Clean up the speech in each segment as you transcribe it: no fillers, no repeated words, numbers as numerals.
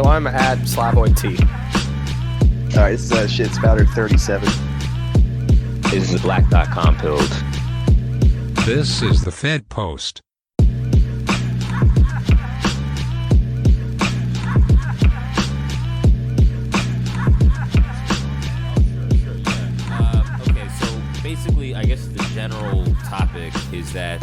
So I'm at SLAV. All right, this is Shit Spouter 37. This is the Black.com build. This is the Fed Post. Okay, so basically, I guess the general topic is that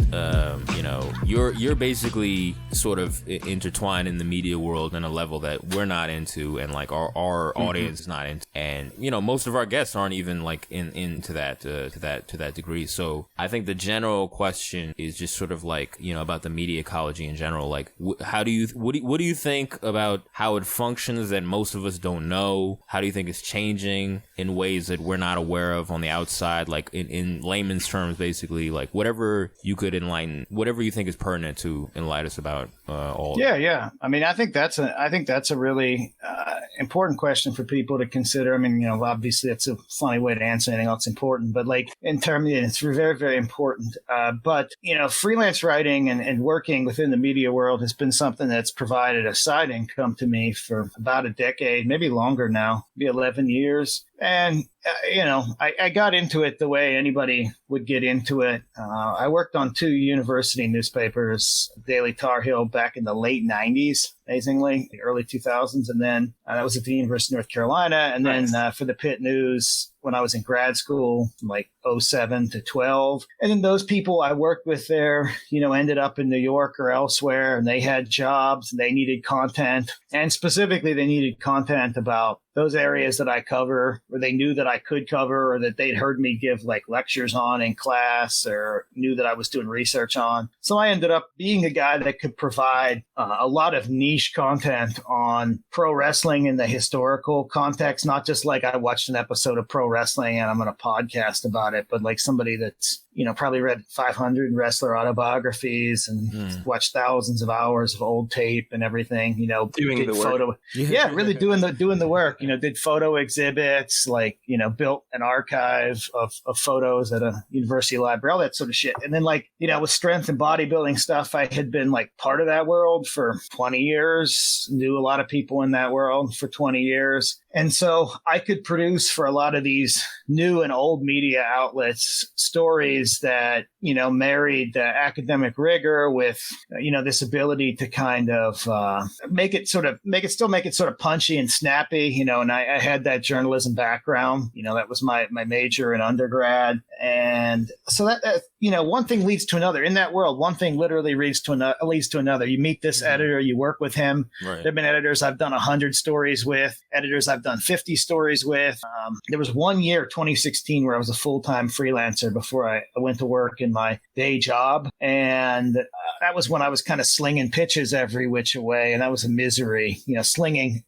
you're basically sort of intertwined in the media world in a level that we're not into, and like our audience is not into, and most of our guests aren't even like into that to that degree. So I think the general question is just sort of like about the media ecology in general. Like, what do you think about how it functions that most of us don't know? How do you think it's changing in ways that we're not aware of on the outside? Like in layman's terms, basically, like whatever you could enlighten, whatever you think is pertinent to enlighten us about all. Yeah. I mean, I think that's a really important question for people to consider. I mean, obviously that's a funny way to answer anything else important, but like in terms, it's very, very important. But freelance writing and working within the media world has been something that's provided a side income to me for about a decade, maybe longer now, maybe 11 years. And, I got into it the way anybody would get into it. I worked on 2 university newspapers, Daily Tar Heel, back in the late 90s, amazingly, the early 2000s. And then that was at the University of North Carolina. And then for the Pitt News when I was in grad school, from like 07 to 12. And then those people I worked with there, ended up in New York or elsewhere, and they had jobs and they needed content. And specifically, they needed content about those areas that I cover, or they knew that I could cover, or that they'd heard me give like lectures on in class, or knew that I was doing research on. So I ended up being a guy that could provide a lot of niche content on pro wrestling in the historical context, not just like I watched an episode of pro wrestling and I'm going to podcast about it, but like somebody that's probably read 500 wrestler autobiographies and watched thousands of hours of old tape and everything, doing the work. Really doing the work, did photo exhibits, like, built an archive of photos at a university library, all that sort of shit. And then like, with strength and bodybuilding stuff, I had been like part of that world for 20 years, knew a lot of people in that world for 20 years. And so I could produce for a lot of these new and old media outlets stories that, married the academic rigor with, this ability to kind of make it sort of punchy and snappy, and I had that journalism background, that was my major in undergrad. And so that one thing leads to another in that world. One thing literally leads to another. You meet this editor, you work with him. Right. There have been editors I've done 100 stories with, editors I've done 50 stories with. There was 1 year, 2016, where I was a full-time freelancer before I went to work in my day job. And that was when I was kind of slinging pitches every which way. And that was a misery,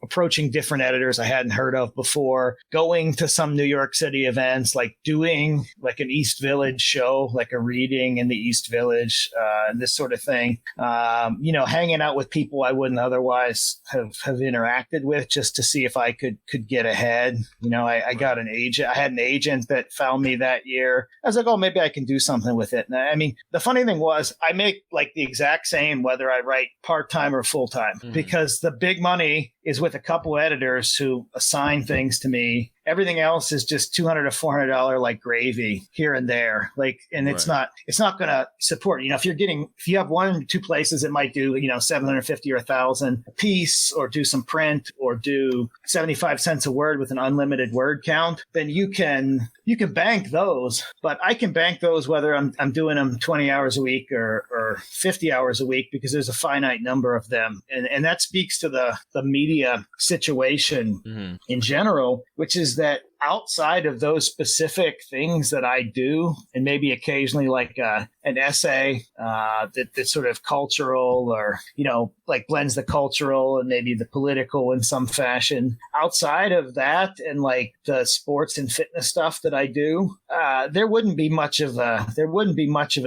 approaching different editors I hadn't heard of before, going to some New York City events, like doing like an East Village show, like a reading in the East Village, and this sort of thing. Hanging out with people I wouldn't otherwise have interacted with, just to see if I could get ahead. I got an agent. I had an agent that found me that year. I was like, oh, maybe I can do something with it. And I mean, the funny thing was I make like the exact same whether I write part-time or full-time, because the big money is with a couple editors who assign things to me. Everything else is just $200 to $400 like gravy here and there. Like, and it's not going to support, if you have 1 or 2 places that might do, $750 or $1,000 a piece, or do some print, or do 75 cents a word with an unlimited word count, then you can bank those. But I can bank those whether I'm doing them 20 hours a week or 50 hours a week, because there's a finite number of them. And that speaks to the media situation in general, which is that outside of those specific things that I do, and maybe occasionally like an essay that's sort of cultural, or, like blends the cultural and maybe the political in some fashion. Outside of that, and like the sports and fitness stuff that I do, there wouldn't be much of a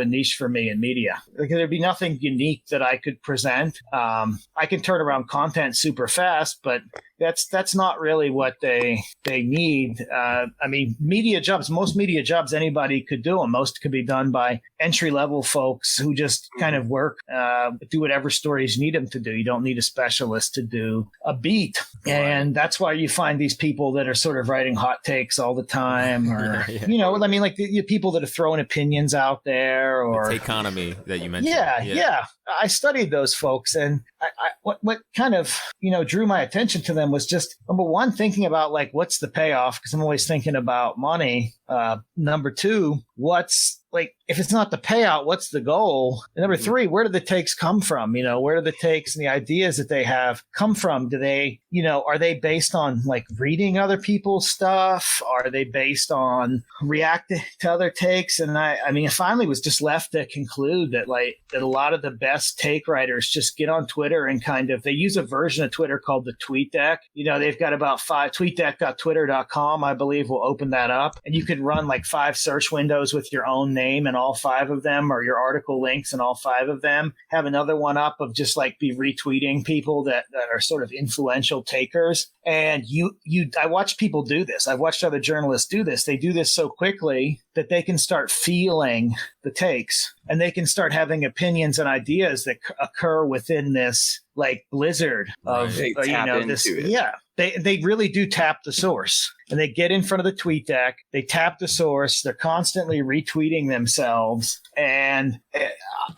niche for me in media. Like, there'd be nothing unique that I could present. I can turn around content super fast, but that's not really what they need. I mean, most media jobs, anybody could do them. Most could be done by entry-level folks who just kind of work, do whatever stories you need them to do. You don't need a specialist to do a beat. And that's why you find these people that are sort of writing hot takes all the time, or, you know, I mean, like the people that are throwing opinions out there, or Takeconomy that you mentioned. Yeah. I studied those folks, and what kind of, you know, drew my attention to them was just, number one, thinking about like, what's the payoff? Because I'm always thinking about money. Number two, what's like, if it's not the payout, what's the goal? And number three, where do the takes come from? You know, where do the takes and the ideas that they have come from? Do they, you know, are they based on like reading other people's stuff? Are they based on reacting to other takes? And I mean, I finally was just left to conclude that like, that a lot of the best take writers just get on Twitter and kind of, they use a version of Twitter called the TweetDeck. You know, they've got about 5, tweetdeck.twitter.com, I believe, will open that up. And you can run like 5 search windows with your own name and all 5 of them, or your article links and all 5 of them. Have another one up of just like be retweeting people that are sort of influential takers. And I watch people do this. I've watched other journalists do this. They do this so quickly that they can start feeling the takes, and they can start having opinions and ideas that occur within this like blizzard of, you know, this. Yeah. They really do tap the source, and they get in front of the TweetDeck. They tap the source. They're constantly retweeting themselves. And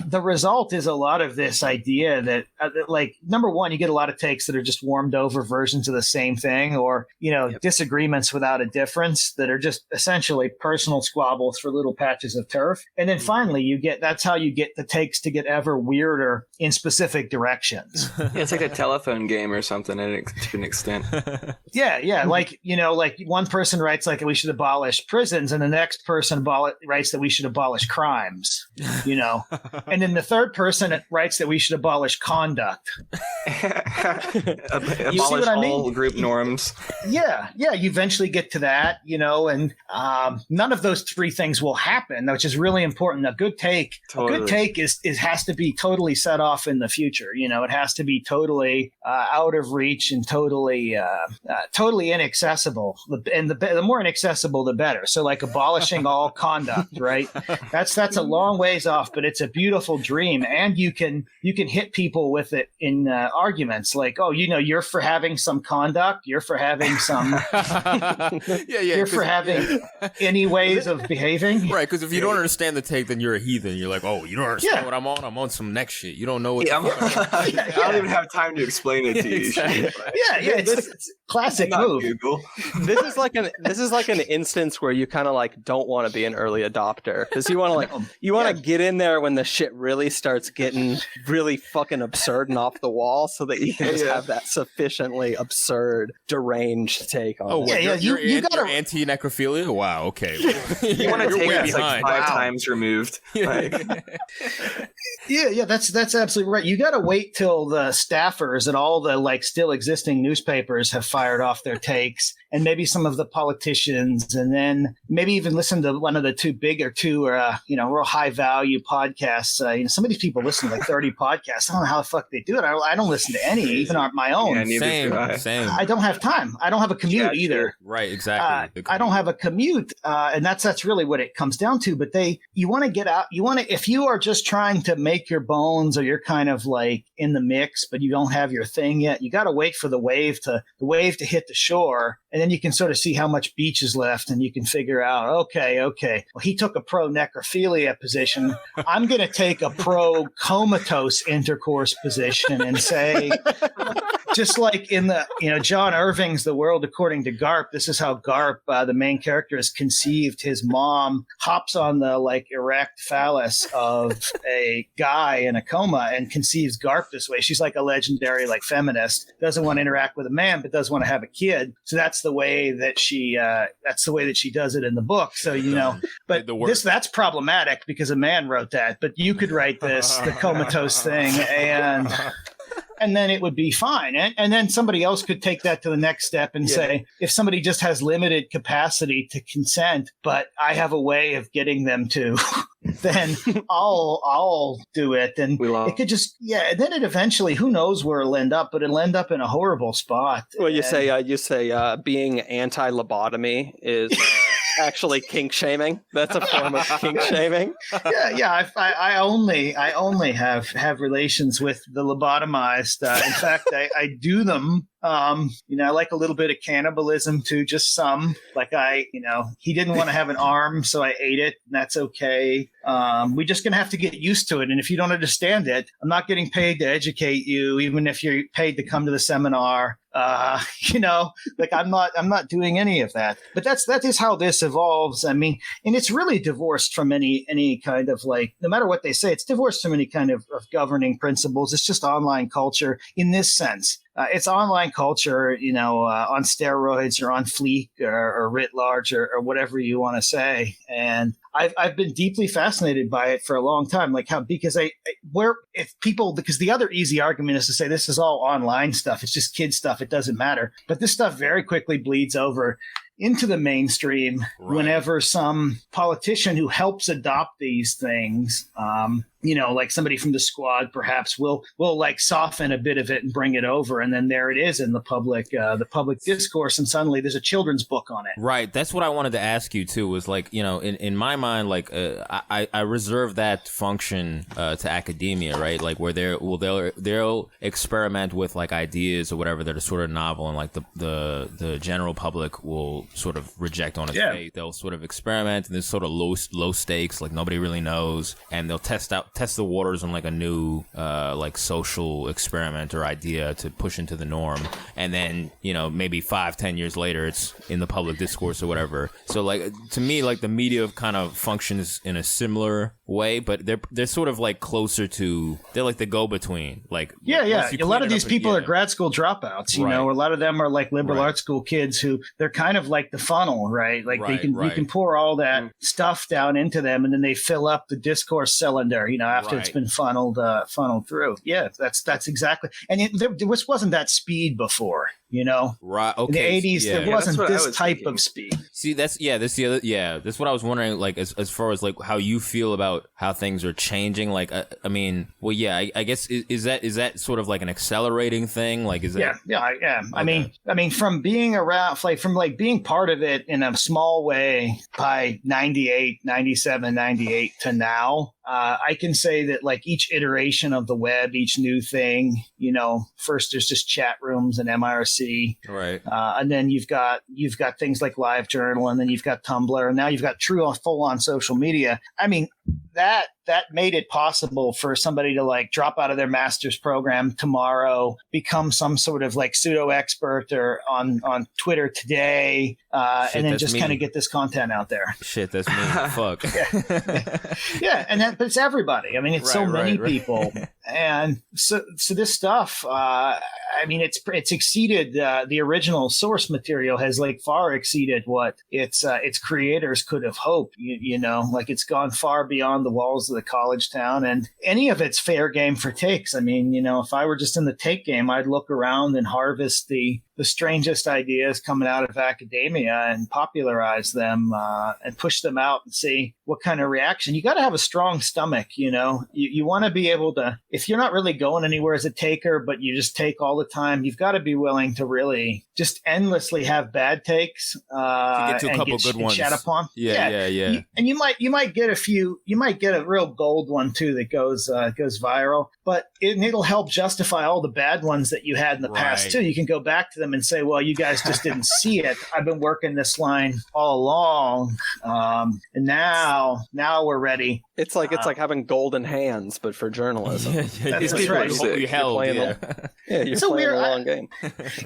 the result is a lot of this idea that, like, number one, you get a lot of takes that are just warmed over versions of the same thing, or, you know, disagreements without a difference that are just essentially personal squabbles for little patches of turf. And then finally, that's how you get the takes to get ever weirder in specific directions. Yeah, it's like a telephone game or something to an extent. Yeah. Like, you know, like one person writes like we should abolish prisons, and the next person writes that we should abolish crimes, you know, and then the third person writes that we should abolish conduct. Abolish all group norms. Yeah. You eventually get to that, you know, and none of those 3 things will happen, which is really important. A good take has to be totally set off in the future. You know, it has to be totally out of reach and totally inaccessible. And the more inaccessible, the better. So like abolishing all conduct, right? That's a long ways off, but it's a beautiful dream. And you can hit people with it in arguments like, oh, you know, you're for having some conduct. You're for having some. You're for having any ways of behaving. Right. Because if you don't understand the take, then you're a heathen. You're like, oh, you don't understand what I'm on. I'm on some next shit. You don't know what. I don't even have time to explain it to you. Exactly. It's classic move. Google. This is like an instance where you kind of like don't want to be an early adopter, because you want to get in there when the shit really starts getting really fucking absurd and off the wall, so that you can just have that sufficiently absurd, deranged take on it. You're anti-necrophilia? Wow, okay. You want to take way it like 5 times removed. That's absolutely right. You got to wait till the staffers and all the like still existing newspapers have fired off their takes, and maybe some of the politicians, and then maybe even listen to one of the two real high value podcasts. Some of these people listen to like 30 podcasts. I don't know how the fuck they do it. I don't listen to any, even on my own. Yeah, Same. I don't have time. I don't have a commute either. Right, exactly. I don't have a commute, and that's really what it comes down to. But you want to get out. If you are just trying to make your bones, or you're kind of like in the mix, but you don't have your thing yet, you got to wait for the wave to hit the shore, and then you can sort of see how much beach is left, and you can figure out, okay, well, he took a pro-necrophilia position. I'm going to take a pro-comatose intercourse position and say, just like in the, John Irving's The World According to Garp, this is how Garp, the main character, is conceived. His mom hops on the like erect phallus of a guy in a coma and conceives Garp this way. She's like a legendary like feminist, doesn't want to interact with a man, but does want to have a kid. So that's the way that she does it in the book. So, but that's problematic because a man wrote that, but you could write this, the comatose thing, and and then it would be fine. And then somebody else could take that to the next step and say, if somebody just has limited capacity to consent, but I have a way of getting them to, then I'll do it. And it could just, and then it eventually, who knows where it'll end up, but it'll end up in a horrible spot. Well, you say being anti-lobotomy is actually kink shaming. That's a form of kink shaming. I only have relations with the lobotomized. In fact, I do them. I like a little bit of cannibalism too, just some. Like he didn't want to have an arm, so I ate it, and that's okay. We're just gonna have to get used to it. And if you don't understand it, I'm not getting paid to educate you, even if you're paid to come to the seminar. I'm not doing any of that. But that is how this evolves. I mean, and it's really divorced from any kind of no matter what they say, it's divorced from any kind of governing principles. It's just online culture in this sense. It's online culture, on steroids or on fleek or writ large or whatever you want to say. And I've been deeply fascinated by it for a long time. Because the other easy argument is to say this is all online stuff. It's just kid stuff. It doesn't matter. But this stuff very quickly bleeds over into the mainstream whenever some politician who helps adopt these things, like somebody from the squad perhaps will soften a bit of it and bring it over. And then there it is in the public discourse. And suddenly there's a children's book on it. Right. That's what I wanted to ask you too, was in my mind, I reserve that function to academia, right? Like where they'll experiment with ideas or whatever that are sort of novel, and the general public will sort of reject on its fate. They'll sort of experiment, and there's sort of low stakes, nobody really knows, and they'll test the waters on a new social experiment or idea to push into the norm, and then maybe 5-10 years later it's in the public discourse or whatever. So to me, the media kind of functions in a similar way, but they're sort of closer to, they're the go-between. A lot of these people are grad school dropouts. A lot of them are liberal arts school kids who they're kind of like the funnel, right? You can pour all that stuff down into them, and then they fill up the discourse cylinder, after it's been funneled through. Yeah, that's exactly. And there wasn't that speed before, Right. Okay. In the 80s, there wasn't this type of speed. See, that's what I was wondering, as far as how you feel about how things are changing. I guess is that sort of an accelerating thing? Is that? Yeah. Okay. I mean, from being around, being part of it in a small way by 98, 97, 98 to now, I can say that each iteration of the web, each new thing, first there's just chat rooms and MIRC, right? And then you've got things like LiveJournal, and then you've got Tumblr, and now you've got true full on social media. I mean, that made it possible for somebody to drop out of their master's program tomorrow, become some sort of pseudo expert or on Twitter today, and then just kind of get this content out there. Shit, that's me. Fuck. But it's everybody. I mean, it's so many people, and so this stuff. It's exceeded the original source material has far exceeded what its creators could have hoped. It's gone far beyond the walls of the college town, and any of it's fair game for takes. I mean, if I were just in the take game, I'd look around and harvest the strangest ideas coming out of academia and popularize them and push them out and see what kind of reaction. You got to have a strong stomach, you want to be able to, if you're not really going anywhere as a taker, but you just take all the time, you've got to be willing to really just endlessly have bad takes to get to a couple good ones. Chat upon. Yeah. And you might get a few, you might get a real gold one too that goes viral, but it'll help justify all the bad ones that you had in the past too. You can go back to them and say, well, you guys just didn't see it. I've been working this line all along, and now we're ready. It's like having golden hands, but for journalism. That's right. You're playing you're playing a long game.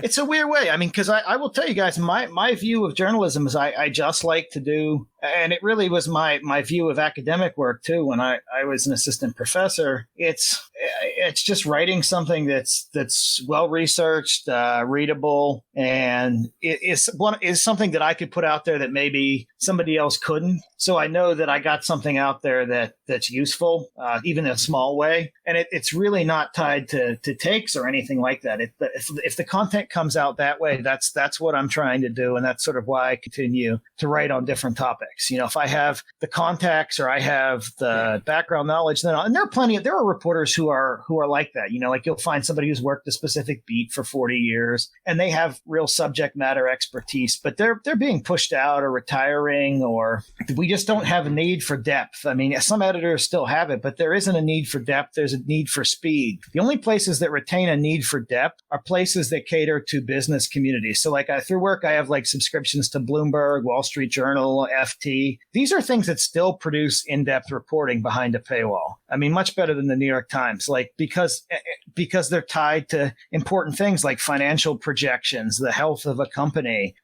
It's a weird way. I mean, because I will tell you guys, my view of journalism is I just like to do, and it really was my view of academic work too when I was an assistant professor. It's just writing something that's well researched, readable, and it is something that I could put out there that maybe somebody else couldn't. So I know that I got something out there that's useful, even in a small way. And it's really not tied to takes or anything like that. If the content comes out that way, that's what I'm trying to do. And that's sort of why I continue to write on different topics. If I have the contacts or I have the background knowledge, then and there are reporters who are like that. Like you'll find somebody who's worked a specific beat for 40 years and they have real subject matter expertise, but they're being pushed out or retiring, or we just don't have a need for depth. I mean, some editors still have it, but there isn't a need for depth. There's a need for speed. The only places that retain a need for depth are places that cater to business communities. So like through work, I have like subscriptions to Bloomberg, Wall Street Journal, FT. These are things that still produce in-depth reporting behind a paywall. I mean, much better than the New York Times, like because they're tied to important things like financial projections, the health of a company,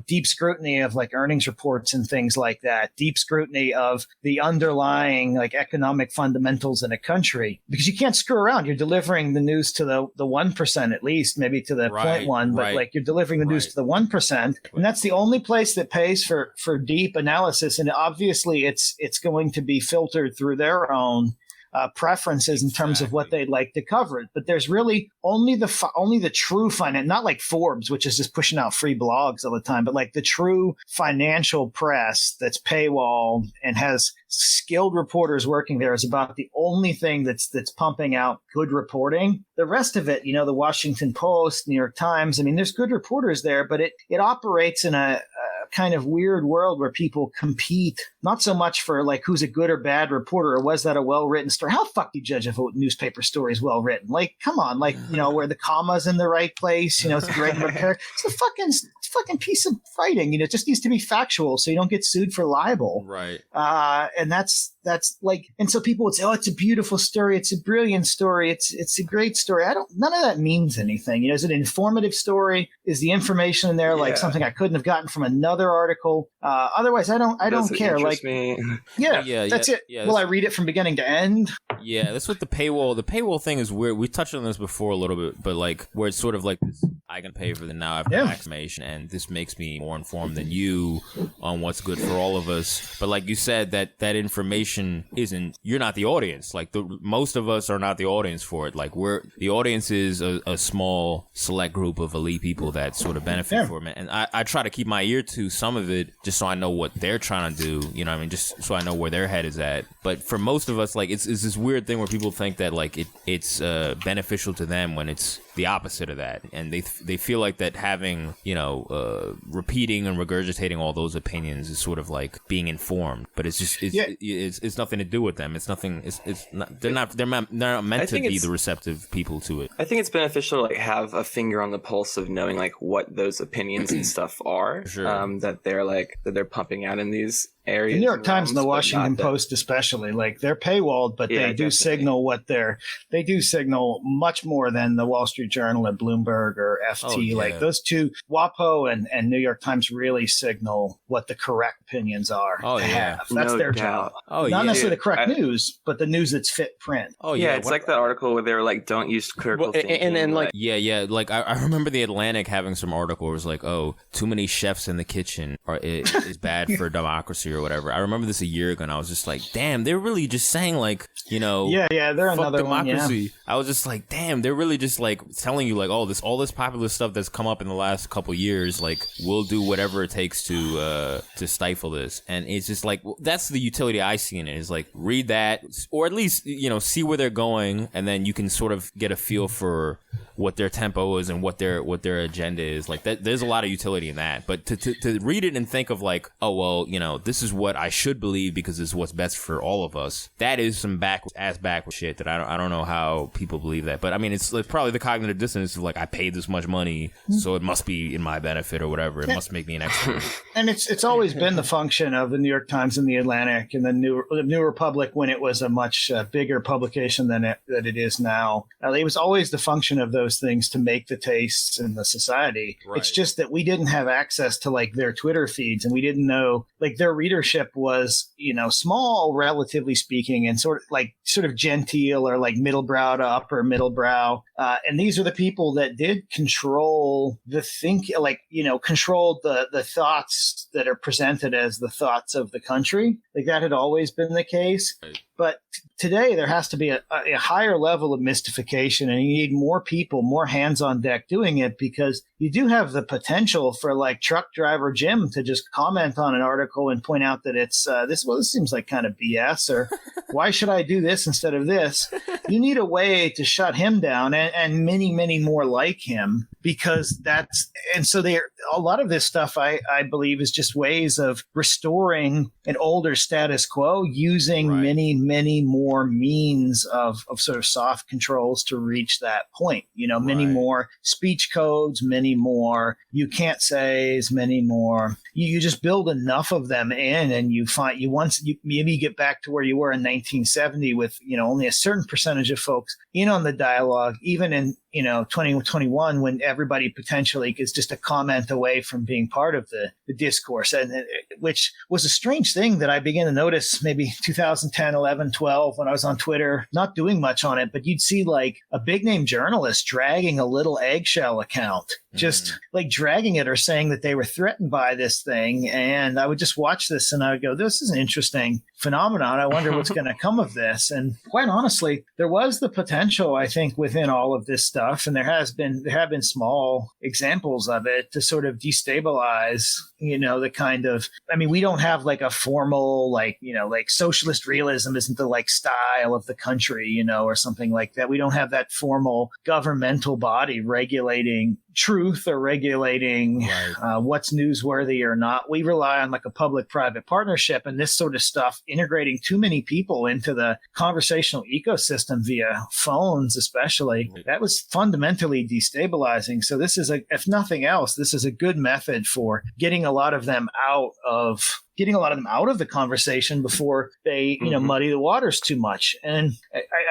deep scrutiny of like earnings reports and things like that, deep scrutiny of the underlying like economic fundamentals in a country, because you can't screw around. You're delivering the news to the 1%, at least maybe to the 0.1, but like you're delivering the news to the 1%. And that's the only place that pays for deep analysis. And obviously it's going to be filtered through their own preferences in terms of what they'd like to cover. But there's really only the true finance, not like Forbes, which is just pushing out free blogs all the time, but like the true financial press that's paywalled and has skilled reporters working there is about the only thing that's pumping out good reporting. The rest of it, the Washington Post, New York Times, I mean, there's good reporters there, but it operates in a kind of weird world where people compete, not so much for like who's a good or bad reporter or was that a well-written story. How the fuck do you judge if a newspaper story is well-written? Like, come on, like, where the comma's in the right place, it's great repair. It's a fucking piece of writing, it just needs to be factual so you don't get sued for libel. Right. And that's like, and so people would say, oh, it's a beautiful story. It's a brilliant story. It's a great story. None of that means anything. Is it an informative story? Is the information in there like something I couldn't have gotten from another article? Otherwise, I don't care. Like, me. That's it. Yeah, Will I read it from beginning to end? Yeah, that's what the paywall thing is weird. We touched on this before a little bit, but like where it's sort of like this, I can pay for the now after information, and this makes me more informed than you on what's good for all of us. But like you said, that information isn't, you're not the audience. Like most of us are not the audience for it. Like the audience is a small select group of elite people that sort of benefit from it. And I try to keep my ear to some of it just so I know what they're trying to do, just so I know where their head is at. But for most of us, like it's this weird thing where people think that like it's beneficial to them when it's the opposite of that, and they feel like that having repeating and regurgitating all those opinions is sort of like being informed, but it's nothing to do with them. It's nothing. They're not meant to be the receptive people to it. I think it's beneficial to like have a finger on the pulse of knowing like what those opinions and stuff are. Sure. That they're pumping out in these areas. The New York Times and the Washington Post especially, like they're paywalled, but they do signal they do signal much more than the Wall Street Journal and Bloomberg or FT. Like those two, WAPO and New York Times really signal what the correct opinions are. Oh yeah, that's their job. Oh not necessarily the correct news, but the news that's fit print. Oh yeah, it's like that article where they were like, "Don't use critical thinking." And then like like I remember the Atlantic having some article where it was like, "Oh, too many chefs in the kitchen is bad for democracy" or whatever. I remember this a year ago, and I was just like, "Damn, they're really just saying like, they're fuck another democracy." one. Yeah. I was just like, "Damn, they're really just like telling you like, all this popular stuff that's come up in the last couple years, like we'll do whatever it takes to stifle this." And it's just like, that's the utility I see in it, is like read that, or at least see where they're going, and then you can sort of get a feel for what their tempo is and what their agenda is. Like that, there's a lot of utility in that. But to read it and think of like, oh well, this is what I should believe because this is what's best for all of us. That is some backwards shit that I don't know how people believe that. But I mean, it's probably the cognitive dissonance of like, I paid this much money, so it must be in my benefit or whatever. It must make me an expert. And it's always been the function of the New York Times and the Atlantic and the New Republic when it was a much bigger publication than it is now. It was always the function of those things to make the tastes in the society. Right. It's just that we didn't have access to like their Twitter feeds, and we didn't know like their readership was small relatively speaking, and sort of genteel or like middlebrow to upper middlebrow. And these are the people that did control controlled the thoughts that are presented as the thoughts of the country. Like that had always been the case. Right. But today there has to be a higher level of mystification, and you need more people, more hands on deck doing it, because you do have the potential for like truck driver Jim to just comment on an article and point out that it's this seems like kind of BS, or why should I do this instead of this? You need a way to shut him down, and many, many more like him, because a lot of this stuff I believe is just ways of restoring an older status quo using many, many more means of sort of soft controls to reach that point. Many more speech codes, many more you can't says, many more. You just build enough of them in, and you maybe get back to where you were in 1970 with only a certain percentage of folks in on the dialogue, even in 2021, when everybody potentially is just a comment away from being part of the discourse, and which was a strange thing that I began to notice maybe 2010, 11, 12, when I was on Twitter, not doing much on it, but you'd see like a big name journalist dragging a little eggshell account, just like dragging it or saying that they were threatened by this thing. And I would just watch this and I would go, this is an interesting phenomenon. I wonder what's going to come of this. And quite honestly, there was the potential, I think, within all of this stuff, and there have been small examples of it, to sort of destabilize, the kind of, we don't have like a formal, like socialist realism isn't the like style of the country, or something like that. We don't have that formal governmental body regulating truth or regulating what's newsworthy or not. We rely on like a public-private partnership, and this sort of stuff, integrating too many people into the conversational ecosystem via phones especially, that was fundamentally destabilizing. So this is if nothing else, this is a good method for getting a lot of them out of the conversation before they, muddy the waters too much. And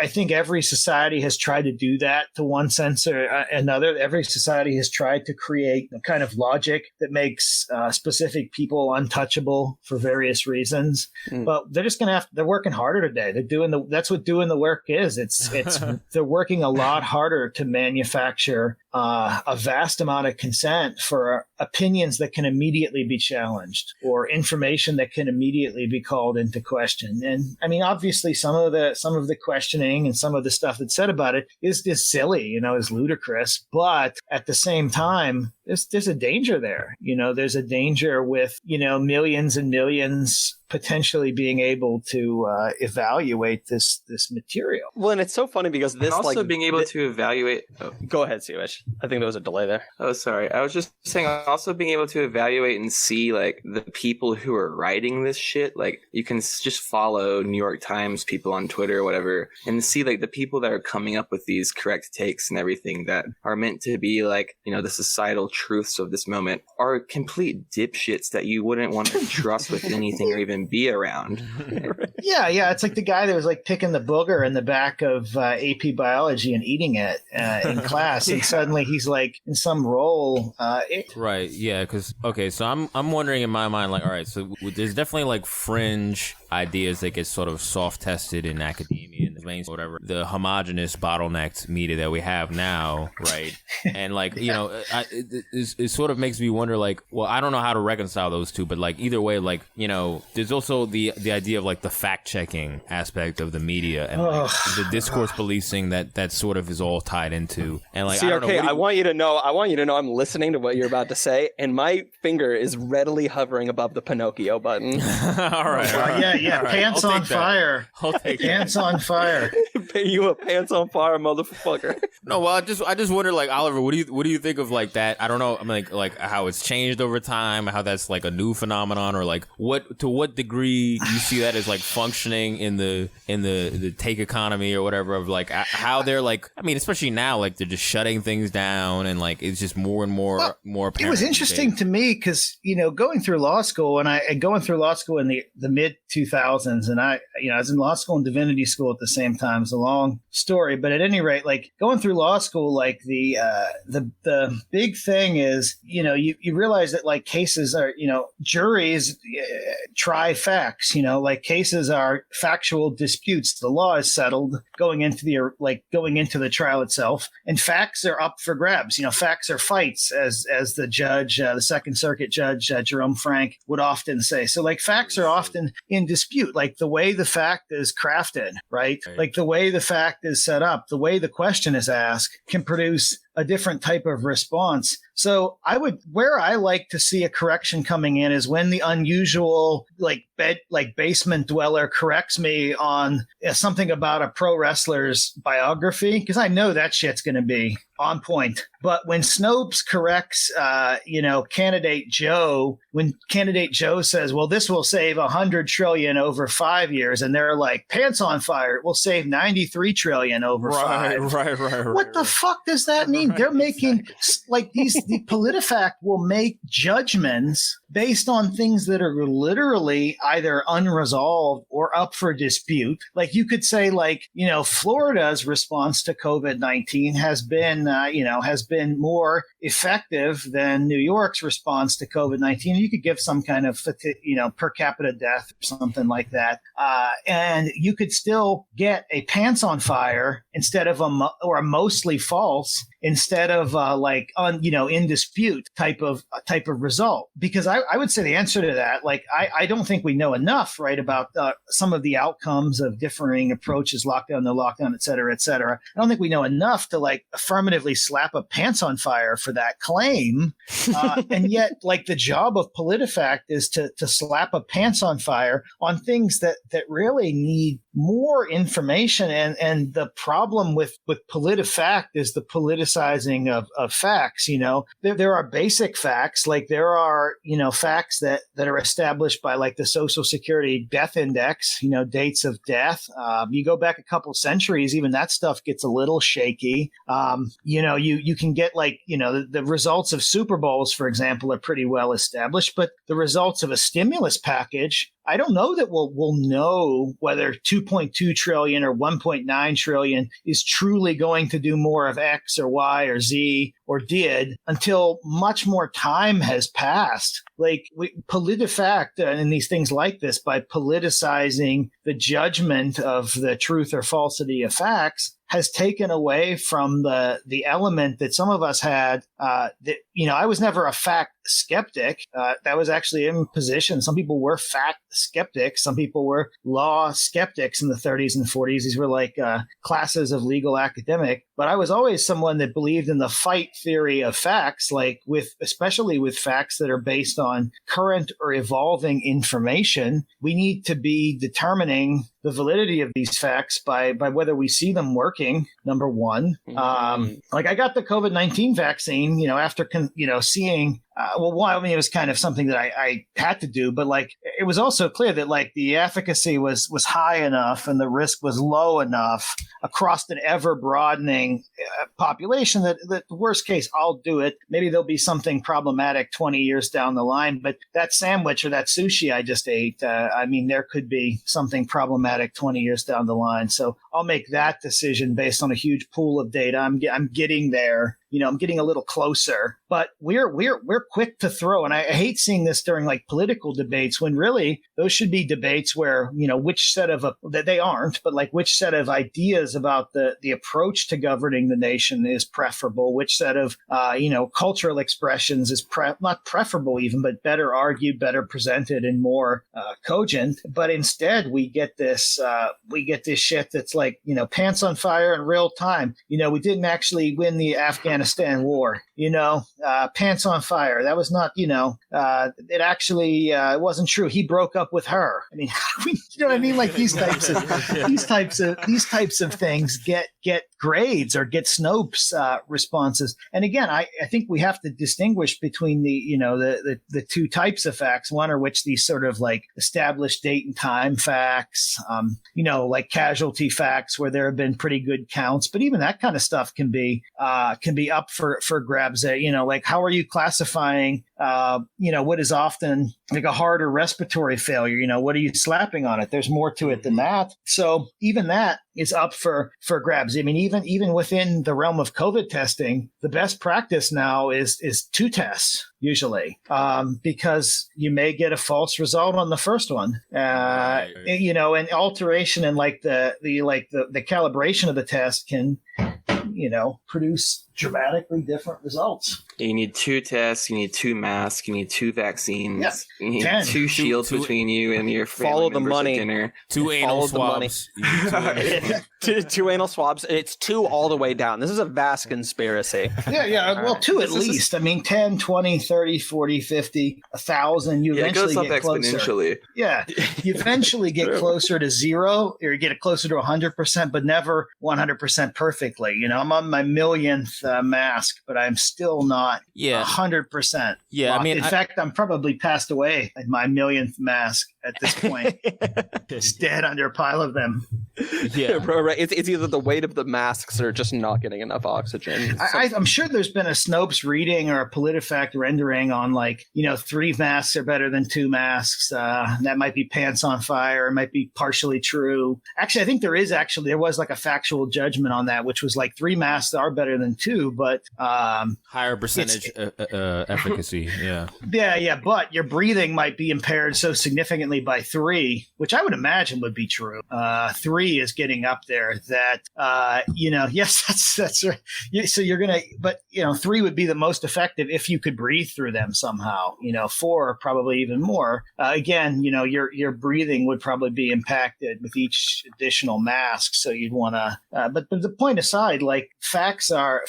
I think every society has tried to do that to one sense or another. Every society has tried to create a kind of logic that makes specific people untouchable for various reasons. But they're just they're working harder today. That's what doing the work is. They're working a lot harder to manufacture a vast amount of consent for opinions that can immediately be challenged, or information that can immediately be called into question. And obviously some of the questioning and some of the stuff that's said about it is silly, is ludicrous. But at the same time, there's a danger there. There's a danger with, millions and millions potentially being able to evaluate this material. Well, and it's so funny because this, and also being able to evaluate. Oh. Go ahead, Siwish. I think there was a delay there. Oh, sorry. I was just saying, also being able to evaluate and see like the people who are writing this shit. Like you can just follow New York Times people on Twitter or whatever, and see like the people that are coming up with these correct takes and everything that are meant to be like, the societal truths of this moment are complete dipshits that you wouldn't want to trust with anything or even be around. Yeah. It's like the guy that was like picking the booger in the back of AP biology and eating it in class, and suddenly he's like in some role. Right. Yeah. Because so I'm wondering in my mind, like, all right, so there's definitely like fringe ideas that get sort of soft tested in academia and the main whatever, the homogenous bottlenecked media that we have now, right? And like, it sort of makes me wonder, like, well, I don't know how to reconcile those two, but like either way, like, there's also the idea of like the fact checking aspect of the media and like, the discourse policing that sort of is all tied into. And like, I want you to know I'm listening to what you're about to say, and my finger is readily hovering above the Pinocchio button. All right. Yeah, right. pants on fire. I'll take pants on fire. Pay you a pants on fire, motherfucker. No, well, I just wonder, like, Oliver, what do you think of like that? I don't know. I mean, like how it's changed over time, how that's like a new phenomenon, or like to what degree you see that as like functioning in the Takeconomy or whatever, of like how they're like, especially now, like they're just shutting things down, and like it's just more and more apparent. It was interesting to me because going through law school in the mid 2000s, and I was in law school and divinity school at the same time. It's a long story, but at any rate, like going through law school, like the big thing is, you realize that like cases are, juries try facts, like cases are factual disputes. The law is settled going into the trial itself, and facts are up for grabs. Facts are fights, as the judge, the Second Circuit judge, Jerome Frank, would often say. So like facts are often in dispute, like the way the fact is crafted, right? Like the way the fact is set up, the way the question is asked can produce a different type of response. So where I like to see a correction coming in is when the unusual basement dweller corrects me on something about a pro wrestler's biography, because I know that shit's going to be on point. But when Snopes corrects, candidate Joe, when candidate Joe says, well, this will save 100 trillion over 5 years, and they're like, pants on fire, it will save 93 trillion over 5. Right. What the fuck does that mean? They're making the PolitiFact will make judgments based on things that are literally either unresolved or up for dispute. Like you could say, Florida's response to COVID-19 has been more effective than New York's response to COVID-19. You could give some kind of, per capita death or something like that. And you could still get a pants on fire instead of a mostly false instead of in dispute type of result. Because I would say the answer to that, I don't think we know enough, right, about some of the outcomes of differing approaches, lockdown, no lockdown, et cetera, et cetera. I don't think we know enough to affirmatively slap a pants on fire for that claim. And yet, the job of PolitiFact is to slap a pants on fire on things that really need more information. And the problem with PolitiFact is the politicizing of facts. There are basic facts, there are, facts that are established by the Social Security death index, dates of death. You go back a couple centuries, even that stuff gets a little shaky. You can get the results of Super Bowls, for example, are pretty well established, but the results of a stimulus package, I don't know that we'll know whether 2.2 trillion or 1.9 trillion is truly going to do more of X or Y or Z or did until much more time has passed. PolitiFact and these things like this, by politicizing the judgment of the truth or falsity of facts, has taken away from the element that some of us had. I was never a fact skeptic. That was actually in position. Some people were fact skeptics. Some people were law skeptics in the 30s and 40s. These were classes of legal academic. But I was always someone that believed in the fight theory of facts, especially with facts that are based on current or evolving information. We need to be determining the validity of these facts by whether we see them working, number one. I got the COVID-19 vaccine, after, seeing, it was kind of something that I had to do, but it was also clear that the efficacy was high enough and the risk was low enough across an ever broadening population that the worst case, I'll do it. Maybe there'll be something problematic 20 years down the line, but that sandwich or that sushi I just ate, there could be something problematic 20 years down the line. So I'll make that decision based on a huge pool of data. I'm getting there. I'm getting a little closer, but we're quick to throw. And I hate seeing this during political debates when really those should be debates where, which set of, that they aren't, but which set of ideas about the approach to governing the nation is preferable, which set of, cultural expressions is not preferable even, but better argued, better presented and more cogent. But instead we get this shit that's pants on fire in real time. We didn't actually win the Afghanistan war, pants on fire. That was not, it actually it wasn't true. He broke up with her. How do we, you know what I mean? These types of things get grades or get Snopes responses. And again, I think we have to distinguish between the two types of facts. One are which these sort of established date and time facts, casualty facts where there have been pretty good counts, but even that kind of stuff can be be up for grabs. Like how are you classifying, what is often like a heart or respiratory failure? What are you slapping on it? There's more to it than that. So even that is up for grabs. I mean, even within the realm of COVID testing, the best practice now is 2 tests usually, because you may get a false result on the first one, and alteration in like the calibration of the test can, produce dramatically different results. You need 2 tests, you need 2 masks, you need 2 vaccines, yeah. you need 10. 2 shields between you and your family follow the members money. at dinner. 2 anal swabs. 2 anal swabs. It's 2 all the way down. This is a vast conspiracy. Yeah. Well, 2 at least. I mean, 10, 20, 30, 40, 50, 1,000. You eventually it goes up get closer. exponentially. Yeah. You eventually get closer to 0 or you get closer to 100%, but never 100% perfectly. I'm on my millionth mask, but I'm still not 100%. Yeah, I mean, in fact, I'm probably passed away at my millionth mask at this point. It's dead under a pile of them. Yeah, right. It's either the weight of the masks or just not getting enough oxygen. I'm sure there's been a Snopes reading or a PolitiFact rendering on 3 masks are better than 2 masks. That might be pants on fire. It might be partially true. Actually, I think there was like a factual judgment on that, which was like 3 masks are better than 2, but higher percentage efficacy. Yeah. But your breathing might be impaired so significantly by 3, which I would imagine would be true. 3 is getting up there that, yes, that's right. So you're going to, but 3 would be the most effective if you could breathe through them somehow. 4 probably even more. Again, your breathing would probably be impacted with each additional mask. So you'd want to, but the point aside, like facts are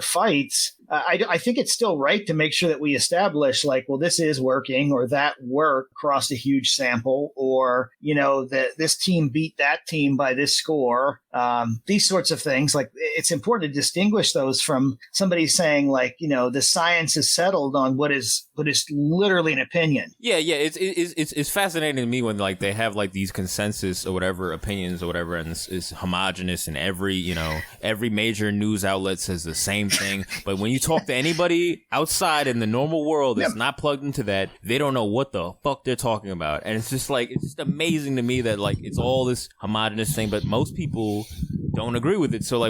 fights. I think it's still right to make sure that we establish this is working, or that worked across a huge sample, or, that this team beat that team by this score. These sorts of things, it's important to distinguish those from somebody saying the science is settled on what is literally an opinion. Yeah. It's fascinating to me when they have these consensus or whatever opinions or whatever, and it's homogenous, and every major news outlet says the same thing. But when you talk to anybody outside in the normal world that's not plugged into that, they don't know what the fuck they're talking about. And it's just it's just amazing to me that it's all this homogenous thing, but most people don't agree with it. So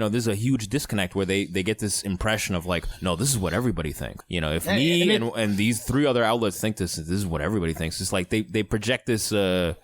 there's a huge disconnect where they get this impression of no, this is what everybody thinks. If me and these 3 other outlets think this is what everybody thinks. It's they project this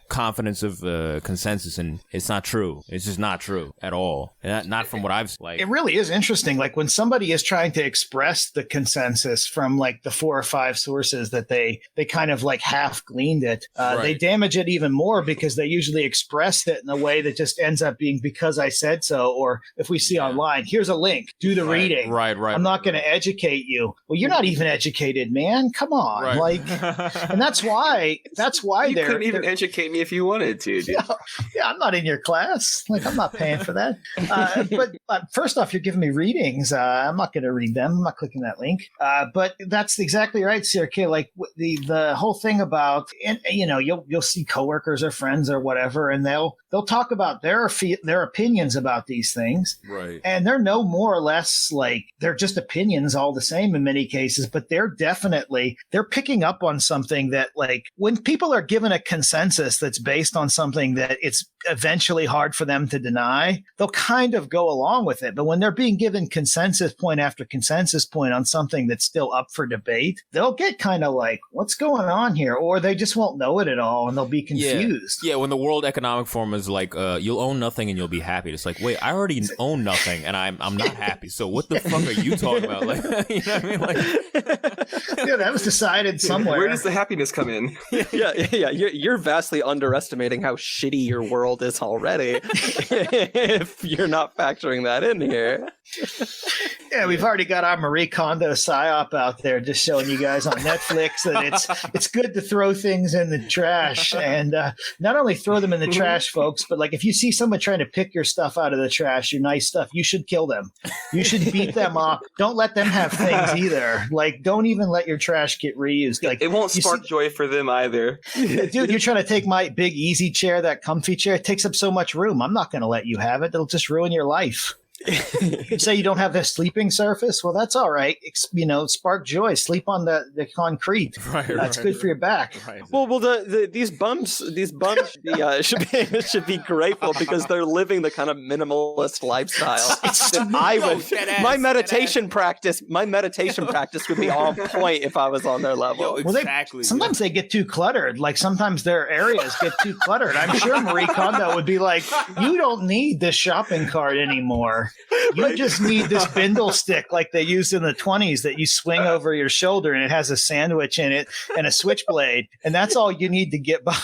confidence of consensus, and it's not true. It's just not true at all. And not from what I've It really is interesting. When somebody is trying to express the consensus from the 4 or 5 sources that they kind of half gleaned it, they damage it even more, because they usually express it in a way that just ends up being because I said so, or if we see online, here's a link, do the reading. Right. I'm not going to educate you. Well, you're not even educated, man. Come on. And that's why you couldn't even educate me if you wanted to, dude. Yeah, I'm not in your class. I'm not paying for that. But first off, you're giving me readings. I'm not going to read them. I'm not clicking that link. But that's exactly right, CRK. The whole thing about, you'll see coworkers or friends or whatever, and they'll talk about their opinions about these things. Right. And they're no more or less they're just opinions all the same in many cases, but they're picking up on something that when people are given a consensus that's based on something that it's eventually hard for them to deny, they'll kind of go along with it. But when they're being given consensus point after consensus point on something that's still up for debate, they'll get kind of what's going on here? Or they just won't know it at all, and they'll be confused. Yeah, when the World Economic Forum is you'll own nothing and you'll be happy. It's wait, I already own nothing and I'm not happy. So what the fuck are you talking about? You know what I mean? Yeah, that was decided somewhere. Where does the happiness come in? Yeah. You're vastly underestimating how shitty your world is already if you're not factoring that in here. Yeah, we've already got our Marie Kondo psyop out there, just showing you guys on Netflix that it's good to throw things in the trash, and not only throw them in the trash, folks, but if you see someone trying to pick your stuff out of the trash, your nice stuff, you should kill them. You should beat them up. Don't let them have things either. Don't even let your trash get reused. It won't spark joy for them either. Dude, you're trying to take my big easy chair, that comfy chair. It takes up so much room. I'm not going to let you have it. It'll just ruin your life. You could say you don't have a sleeping surface. Well, that's all right. Spark joy. Sleep on the concrete. Right, That's good for your back. Right. Well, these bums should be grateful because they're living the kind of minimalist lifestyle that I would. My meditation practice would be on point if I was on their level. Yo, exactly. Sometimes they get too cluttered. Like sometimes their areas get too cluttered. I'm sure Marie Kondo would be like, "You don't need this shopping cart anymore. You just need this bindle stick like they used in the 20s that you swing over your shoulder and it has a sandwich in it and a switchblade, and that's all you need to get by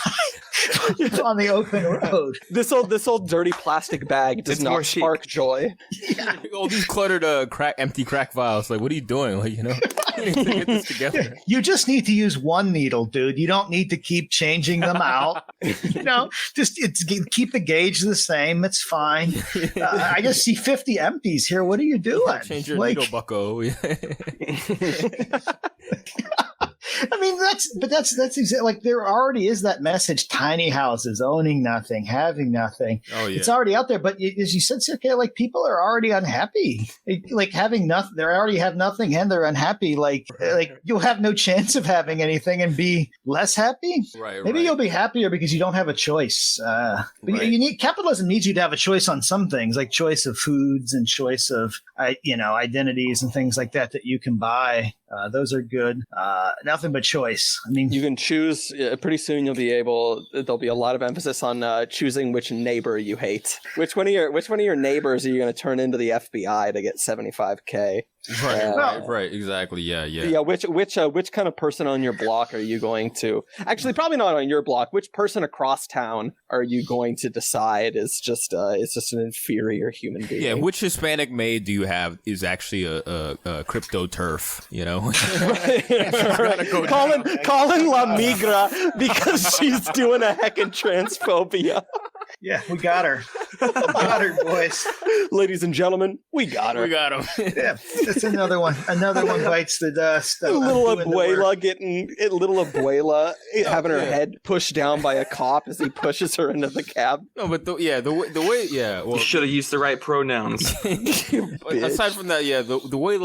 on the open road." This old dirty plastic bag does not spark joy. Yeah. All these cluttered empty crack vials. Like, what are you doing? Like, you need to get this together. You just need to use one needle, dude. You don't need to keep changing them out. Just keep the gauge the same. It's fine. I just see 50 empties here. What are you doing? Change your needle, bucko. I mean, that's exactly like there already is that message: tiny houses, owning nothing, having nothing. Oh yeah, it's already out there. But as you said, Sergey, like people are already unhappy. Like having nothing, they already have nothing, and they're unhappy. Like you'll have no chance of having anything and be less happy. Right. Maybe you'll be happier because you don't have a choice. But you need capitalism needs you to have a choice on some things, like choice of foods and choice of identities and things like that you can buy. Those are good. Nothing but choice. I mean, you can choose. Pretty soon, there'll be a lot of emphasis on choosing which neighbor you hate. Which one of your neighbors are you going to turn into the FBI to get $75K? Right, exactly. Yeah. Which kind of person on your block are you going to? Actually, probably not on your block. Which person across town are you going to decide is just an inferior human being? Yeah. Which Hispanic maid do you have is actually a crypto turf? Calling La Migra because she's doing a heckin' transphobia. Yeah, we got her. We got her, boys. Ladies and gentlemen, we got her. We got him. Yeah, that's another one. Another one bites the dust. Little abuela having her head pushed down by a cop as he pushes her into the cab. No, but the way. Well, you should have used the right pronouns. Aside from that, the way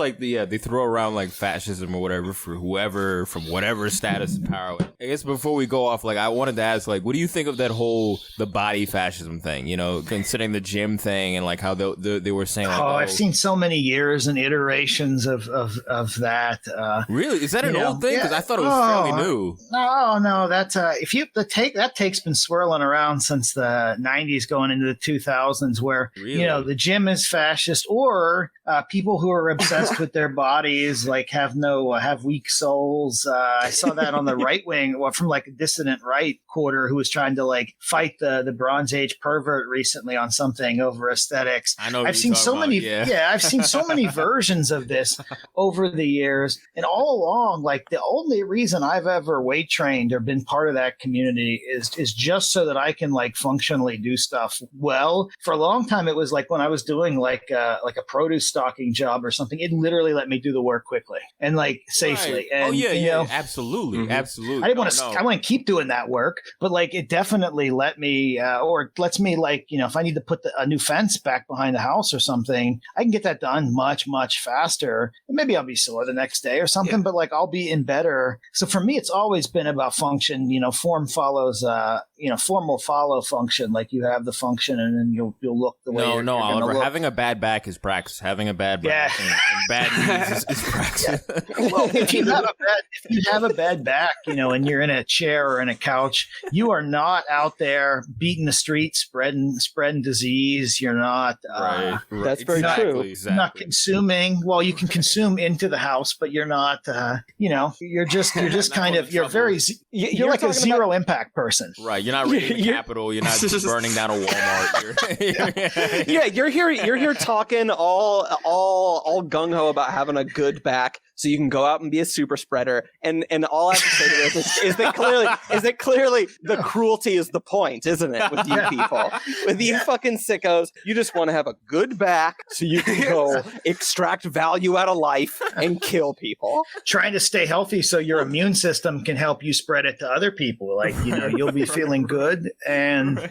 they throw around like fascism or whatever for whoever from whatever status and power. I guess before we go off, I wanted to ask, what do you think of that whole the body fascism thing? Considering the gym thing and how they were saying. I've seen so many years and iterations of that. Really, is that an old thing? Because I thought it was fairly new. No, that's that take's been swirling around since the 90s, going into the 2000s, where the gym is fascist, or people who are obsessed with their bodies have weak souls. I saw that on the right wing, from a dissident right quarter who was trying to fight the Bronze Age pervert recently on something over aesthetics. I know. I've seen so many. Yeah, I've seen so many versions of this over the years, and all along, the only reason I've ever weight trained or been part of that community is just so that I can functionally do stuff well. For a long time, it was when I was doing a produce stocking job or something. It literally let me do the work quickly and safely. Right. And, absolutely, mm-hmm. absolutely. I didn't want to. I want to keep doing that work, but it definitely let me, or lets me if I need to put a new fence back behind the house or something, I can get that done much, much faster. And maybe I'll be sore the next day or something, but I'll be in better. So for me, it's always been about function. Form follows. Form will follow function. You have the function, and then you'll look the way. No, Oliver. Having a bad back is practice. Having a bad back and bad knees is practice. Yeah. Well, if you have a bad back, and you're in a chair or in a couch, you are not out there beating the streets, spreading disease. You're not. Right. That's very true. Exactly. Not consuming. Well, you can consume into the house, but you're not. You're just kind of. You're very. You're like a zero impact person. Right. You're not raiding the Capitol. You're not burning down a Walmart. You're here talking all gung ho about having a good back, so you can go out and be a super spreader. And all I have to say to this is that clearly the cruelty is the point, isn't it? With you people, with you fucking sickos, you just want to have a good back so you can go extract value out of life and kill people. Trying to stay healthy so your immune system can help you spread it to other people. Like, you'll be feeling good, and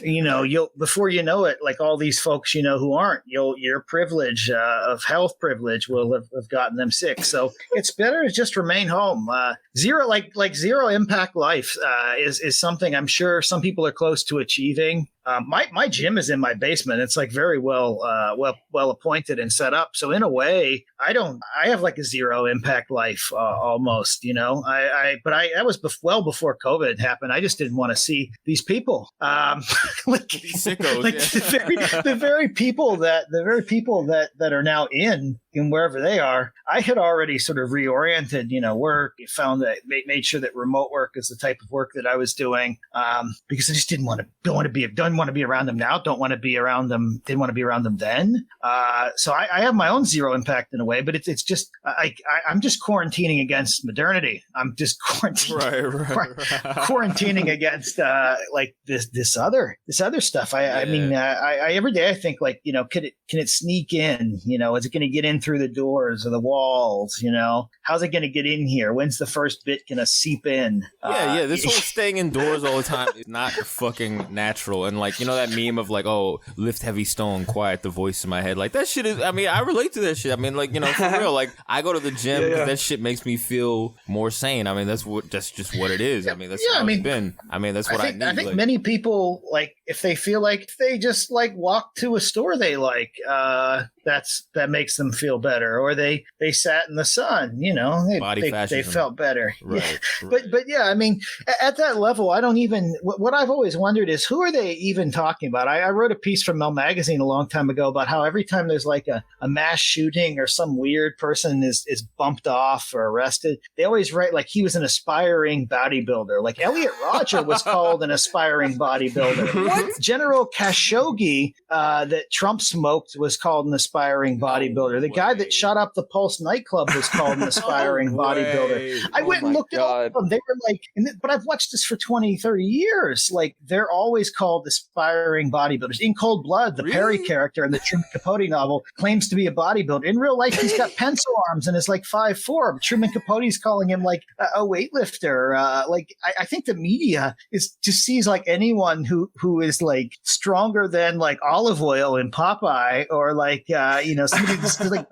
you'll, before you know it, like all these folks who aren't, your privilege of health privilege will have gotten them sick. So it's better to just remain home. Zero impact life is something I'm sure some people are close to achieving. My gym is in my basement. It's like very well appointed and set up. So in a way, I have like a zero impact life almost. That was well before COVID happened. I just didn't want to see these people, These sickos, the very people that are now in wherever they are. I had already sort of reoriented, work. Found that made sure that remote work is the type of work that I was doing, because I just don't want to be around them now. Don't want to be around them. Didn't want to be around them then. So I have my own zero impact in a way, but it's just I'm just quarantining against modernity. I'm just quarantining against like this other stuff. I mean, every day I think like, can it sneak in? Is it going to get in through the doors or the walls? How's it going to get in here? When's the first bit going to seep in? This whole staying indoors all the time is not fucking natural. And like, that meme of like, oh, lift heavy stone, quiet the voice in my head. Like that shit is, I mean, I relate to that shit. I mean, like, for real, like I go to the gym because that shit makes me feel more sane. I mean, that's just what it is. I mean, that's how it's been. I mean, that's what I need. I think many people, like, if they feel like if they just like walk to a store they like, that makes them feel better, or they sat in the sun, they felt better. Right. But yeah, I mean, at that level, I don't even, what I've always wondered is who are they even talking about? I wrote a piece for Mel Magazine a long time ago about how every time there's like a mass shooting or some weird person is bumped off or arrested, they always write like he was an aspiring bodybuilder. Like Elliot Rodger was called an aspiring bodybuilder. What? General Khashoggi that Trump smoked was called an aspiring bodybuilder. The guy that shot up the Pulse nightclub was called an aspiring bodybuilder. I went and looked at all of them. They were like, but I've watched this for 20, 30 years. Like they're always called aspiring bodybuilders. In Cold Blood, the Perry character in the Truman Capote novel claims to be a bodybuilder. In real life, he's got pencil arms and is like 5'4". Truman Capote's calling him like a weightlifter. I think the media just sees like anyone who is like stronger than like olive oil in Popeye, or like somebody that's like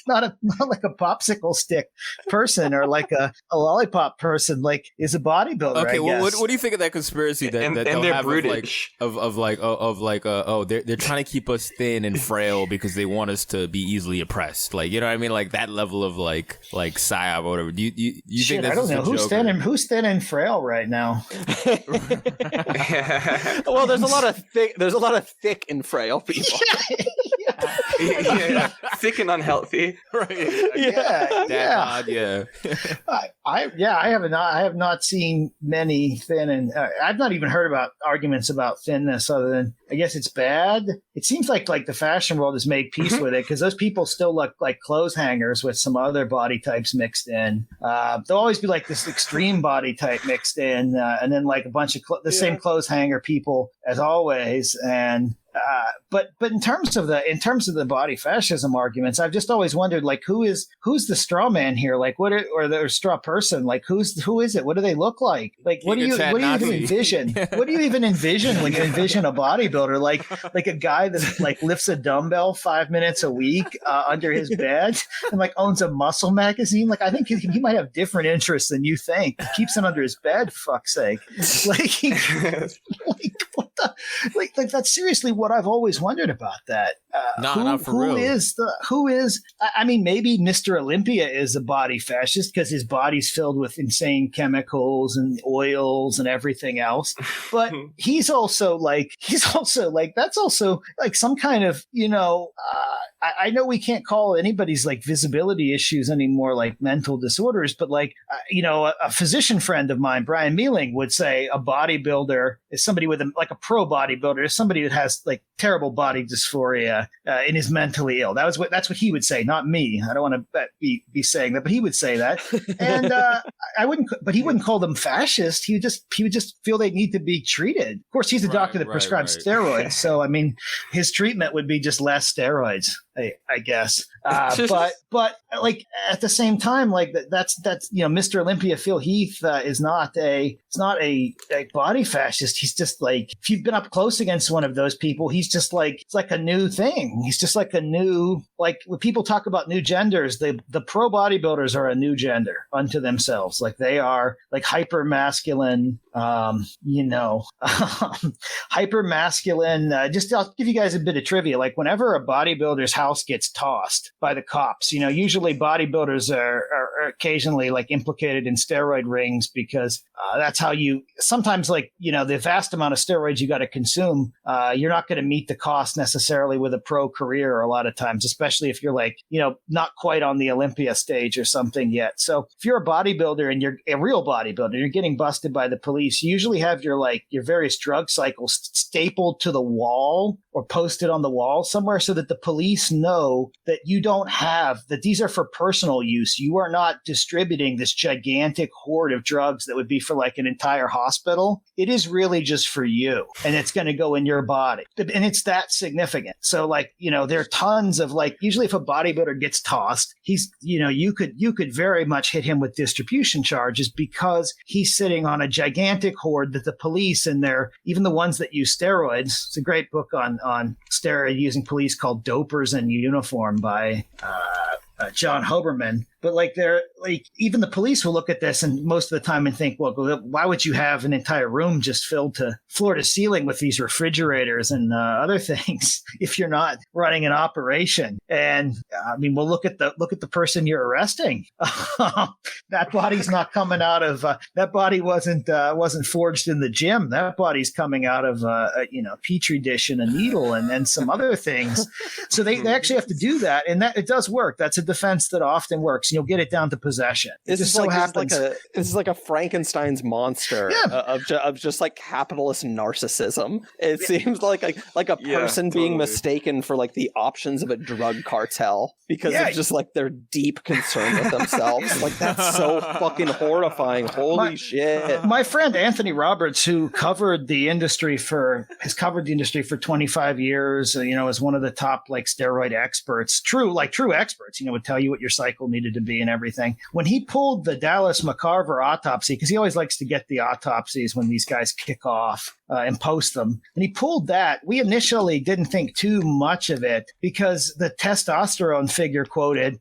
not like a popsicle stick person, or like a lollipop person, like is a bodybuilder. Okay, well, what do you think of that conspiracy that they'll they're have brutish. They're trying to keep us thin and frail because they want us to be easily oppressed, like, you know what I mean, like that level of like psyop or whatever. Do you think that's I don't know who's thin and frail right now? Well, there's a lot of thick and frail people. Thick and unhealthy. Right. I have not seen many thin, and I've not even heard about arguments about thinness other than I guess it's bad. It seems like the fashion world has made peace with it, because those people still look like clothes hangers with some other body types mixed in. There'll always be like this extreme body type mixed in, and then like a bunch of same clothes hanger people as always. And but in terms of the body fascism arguments, I've just always wondered, like, who's the straw man here? Like, or the straw person? Like, who is it? What do they look like? Like, what do you even envision? What do you even envision when you envision a bodybuilder? Like a guy that like lifts a dumbbell 5 minutes a week under his bed and like owns a muscle magazine. Like, I think he might have different interests than you think. He keeps it under his bed, fuck's sake. Like that's seriously what I've always wondered about that. Not for real. I mean, maybe Mr. Olympia is a body fascist because his body's filled with insane chemicals and oils and everything else. But he's also like that's also like some kind of, I know we can't call anybody's like visibility issues anymore like mental disorders, but like, a physician friend of mine, Brian Mealing, would say a bodybuilder is somebody with like a pro bodybuilder is somebody that has like terrible body dysphoria and is mentally ill. That's what he would say, not me. I don't want to be saying that, but he would say that. And but he wouldn't call them fascist. He would just feel they need to be treated. Of course, he's a doctor that prescribes steroids. So, I mean, his treatment would be just less steroids, I guess. But like at the same time, like that's Mr. Olympia Phil Heath is not a body fascist. He's just like, if you've been up close against one of those people, he's just like, it's like a new thing. He's just like a new, like when people talk about new genders, the pro bodybuilders are a new gender unto themselves. Like they are like hyper masculine, hyper masculine. I'll give you guys a bit of trivia. Like whenever a bodybuilder's house gets tossed by the cops, usually bodybuilders are occasionally like implicated in steroid rings because that's how sometimes like, the vast amount of steroids you got to consume, you're not going to meet the cost necessarily with a pro career a lot of times, especially if you're like, not quite on the Olympia stage or something yet. So if you're a bodybuilder and you're a real bodybuilder, you're getting busted by the police, you usually have your various drug cycles stapled to the wall or posted on the wall somewhere so that the police know that you don't have, that these are for personal use. You are not distributing this gigantic hoard of drugs that would be for like an entire hospital. It is really just for you, and it's going to go in your body. And it's that significant. So like, there are tons of like, usually if a bodybuilder gets tossed, he's, you could very much hit him with distribution charges because he's sitting on a gigantic hoard that the police and even the ones that use steroids. It's a great book on steroid using police called Dopers in Uniform by John Hoberman. But like even the police will look at this and most of the time and think, well, why would you have an entire room just filled to floor to ceiling with these refrigerators and other things if you're not running an operation? And I mean, we'll look at the person you're arresting. That body's not coming out of that body wasn't forged in the gym. That body's coming out of a petri dish and a needle and some other things. So they actually have to do that, and that it does work. That's a defense that often works. You'll get it down to possession. This is like a Frankenstein's monster of just like capitalist narcissism. It seems like a person being mistaken for like the options of a drug cartel because of just like their deep concern with themselves. Like that's so fucking horrifying. Holy shit. My friend Anthony Roberts, who covered the industry for 25 years, is one of the top like steroid experts, true experts, would tell you what your cycle needed to be and everything. When he pulled the Dallas McCarver autopsy, because he always likes to get the autopsies when these guys kick off and post them, and he pulled that, we initially didn't think too much of it because the testosterone figure quoted,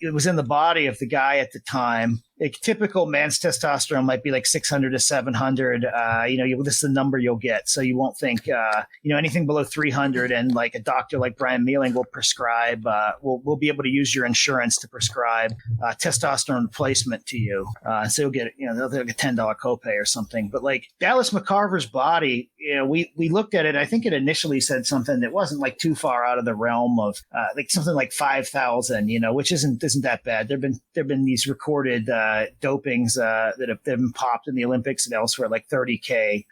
it was in the body of the guy at the time. A typical man's testosterone might be like 600 to 700. This is the number you'll get. So you won't think, anything below 300. And like a doctor like Brian Mealing will prescribe, will be able to use your insurance to prescribe testosterone replacement to you. So you'll get, they'll like a $10 copay or something. But like Dallas McCarver's body, we looked at it. I think it initially said something that wasn't like too far out of the realm of like something like 5,000, which isn't that bad. There've been these recorded dopings that have been popped in the Olympics and elsewhere, like 30K.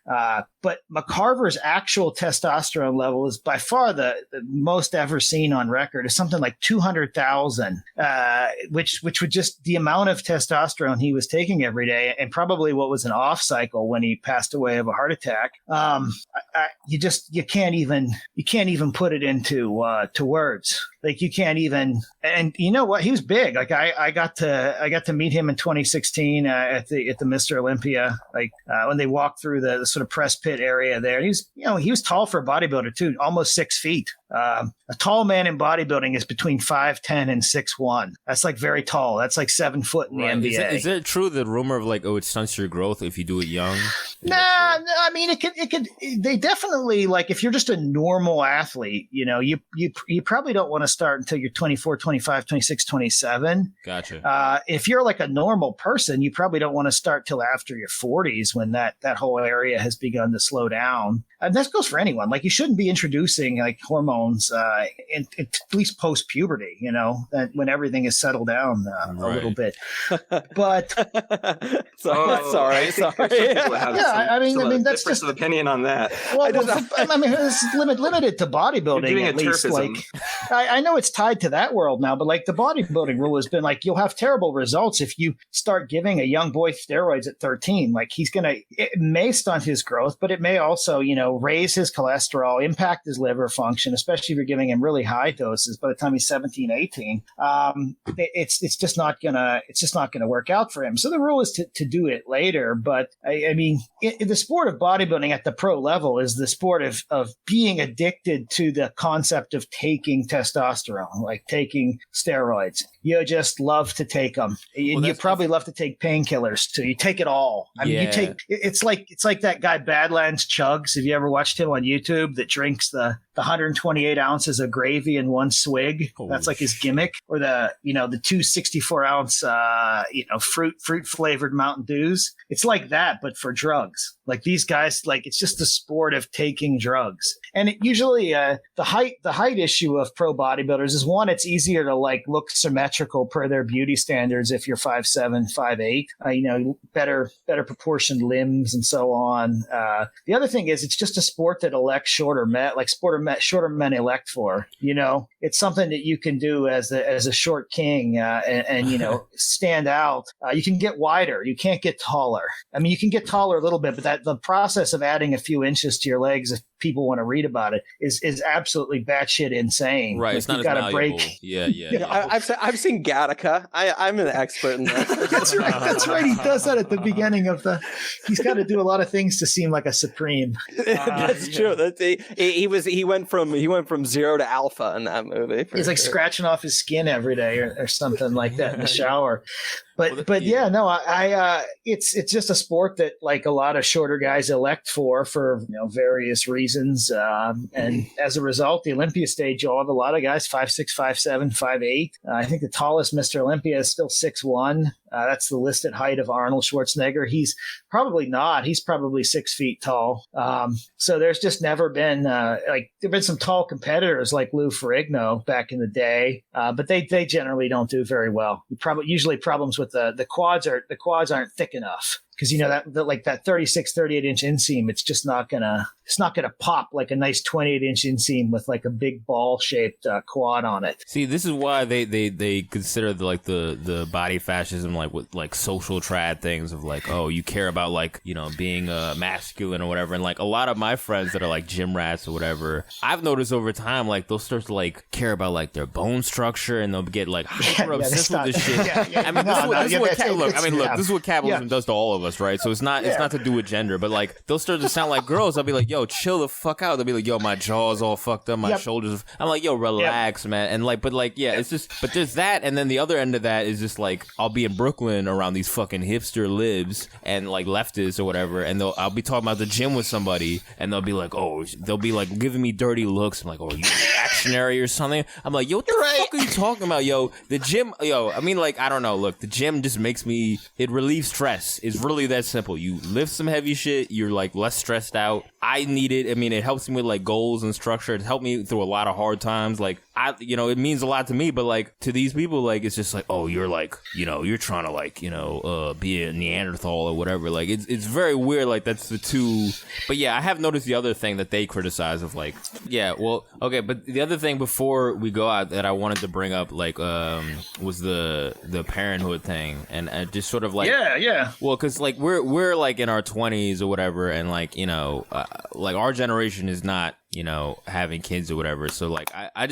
But McCarver's actual testosterone level is by far the most ever seen on record. Is something like 200,000, which would just the amount of testosterone he was taking every day, and probably what was an off cycle when he passed away of a heart attack. You can't even put it into to words. Like you can't even, and you know what? He was big. Like I got to meet him in 2016 at the Mr. Olympia. Like when they walked through the sort of press pit area there. He was tall for a bodybuilder too, almost 6 feet. A tall man in bodybuilding is between 5'10" and 6'1". That's like very tall. That's like 7 foot in the NBA. Is it true the rumor of like, it stunts your growth if you do it young? No, I mean it could. They definitely, like, if you're just a normal athlete, you probably don't want to start until you're 24, 25, 26, 27. Gotcha. If you're like a normal person, you probably don't want to start till after your 40s when that whole area has begun to slow down. And that goes for anyone. Like you shouldn't be introducing like hormones at least post puberty, when everything is settled down a little bit. But sorry. I mean that's difference just of opinion on that. well, I mean, it's limited to bodybuilding. You're doing at a least. turfism. Like, I know it's tied to that world now, but like the bodybuilding rule has been like you'll have terrible results if you start giving a young boy steroids at 13. Like it may stunt his growth, but it may also, raise his cholesterol, impact his liver function, especially if you're giving him really high doses by the time he's 17, 18. It's just not gonna work out for him. So the rule is to do it later. But I mean, the sport of bodybuilding at the pro level is the sport of being addicted to the concept of taking testosterone, like taking steroids. You just love to take them. And you probably love to take painkillers too. You take it all. I mean, it's like that guy Badlands Chugs. Have you ever watched him on YouTube that drinks the 128 ounces of gravy in one swig? That's like his gimmick. Or the 264 ounce fruit flavored Mountain Dews. It's like that, but for drugs. Like these guys, like it's just the sport of taking drugs. And usually the height issue of pro bodybuilders is one, it's easier to like look symmetrical per their beauty standards if you're 5'7", 5'8", better proportioned limbs and so on. The other thing is it's just a sport that elects shorter men, like shorter men elect for. It's something that you can do as a short king and stand out. You can get wider. You can't get taller. I mean, you can get taller a little bit, but the process of adding a few inches to your legs, if people want to read about it, is absolutely batshit insane. Right, like, it's not as malleable. Yeah. I've seen Gattaca. I'm an expert in that. That's right. That's right. He does that at the beginning of he's got to do a lot of things to seem like a supreme. That's true. He went from zero to alpha in that movie. He's like scratching off his skin every day or something like that in the shower. But it's just a sport that like a lot of shorter guys elect for various reasons. And as a result, the Olympia stage, you'll have a lot of guys 5'6", 5'7", 5'8". I think the tallest Mr. Olympia is still 6'1". That's the listed height of Arnold Schwarzenegger. He's probably not. He's probably 6 feet tall. So there's just never been there've been some tall competitors like Lou Ferrigno back in the day, but they generally don't do very well. Usually problems with the quads aren't thick enough. Because that 36, 38 inch inseam, it's just not gonna pop like a nice 28 inch inseam with like a big ball shaped quad on it. See, this is why they consider the body fascism with social trad things of like, oh, you care about being masculine or whatever. And like a lot of my friends that are like gym rats or whatever, I've noticed over time they'll start to care about their bone structure and they'll get hyper obsessed with this shit. I mean, this is what capitalism does to all of us. Right, so it's not to do with gender, but they'll start to sound like girls. I'll be like, yo, chill the fuck out. They'll be like, yo, my jaw's all fucked up, my shoulders. I'm like, yo, relax, man. And it's just, but there's that, and then the other end of that is just I'll be in Brooklyn around these fucking hipster libs and leftists or whatever, and I'll be talking about the gym with somebody, and they'll be like, oh, they'll be giving me dirty looks. I'm like, oh, are you reactionary or something? I'm like, yo, what the fuck are you talking about, yo? The gym, yo, I mean, I don't know. Look, the gym just makes me, it relieves stress. It's really that simple. You lift some heavy shit, you're less stressed out. I need it. I mean, it helps me with goals and structure. It helped me through a lot of hard times. It means a lot to me, but to these people, it's just oh, you're you're trying to be a Neanderthal or whatever. It's very weird. That's the two. But yeah, I have noticed the other thing that they criticize of okay. But the other thing before we go out that I wanted to bring up was the Parenthood thing, and just sort of yeah. Well, because we're in our 20s or whatever, and our generation is not having kids or whatever. So I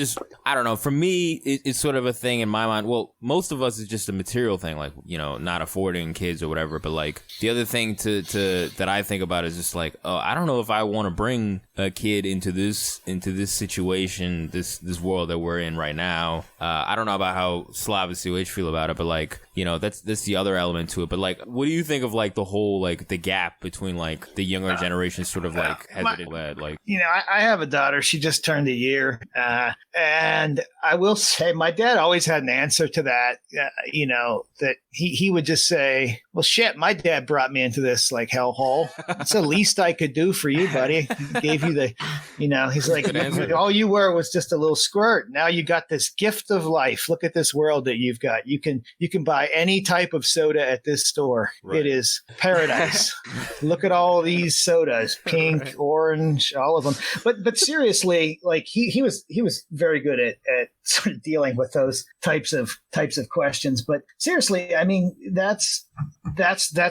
don't know. For me, it's sort of a thing in my mind. Well, most of us is just a material thing, not affording kids or whatever. But the other thing that I think about is just oh, I don't know if I want to bring a kid into this situation, this world that we're in right now. I don't know about how SLAV and COH feel about it, but that's the other element to it. But what do you think of the whole the gap between the younger generation sort of hesitant led I have a daughter. She just turned a year. And I will say my dad always had an answer to that, that he would just say, well, shit, my dad brought me into this hellhole. It's the least I could do for you, buddy. He gave you You know, he's like, Good answer. all you were was just a little squirt. Now you got this gift of life. Look at this world that you've got. You can buy any type of soda at this store. Right. It is paradise. Look at all these sodas, pink, orange, all of them. But seriously, like he was very good at sort of dealing with those types of questions. But seriously, I mean, that's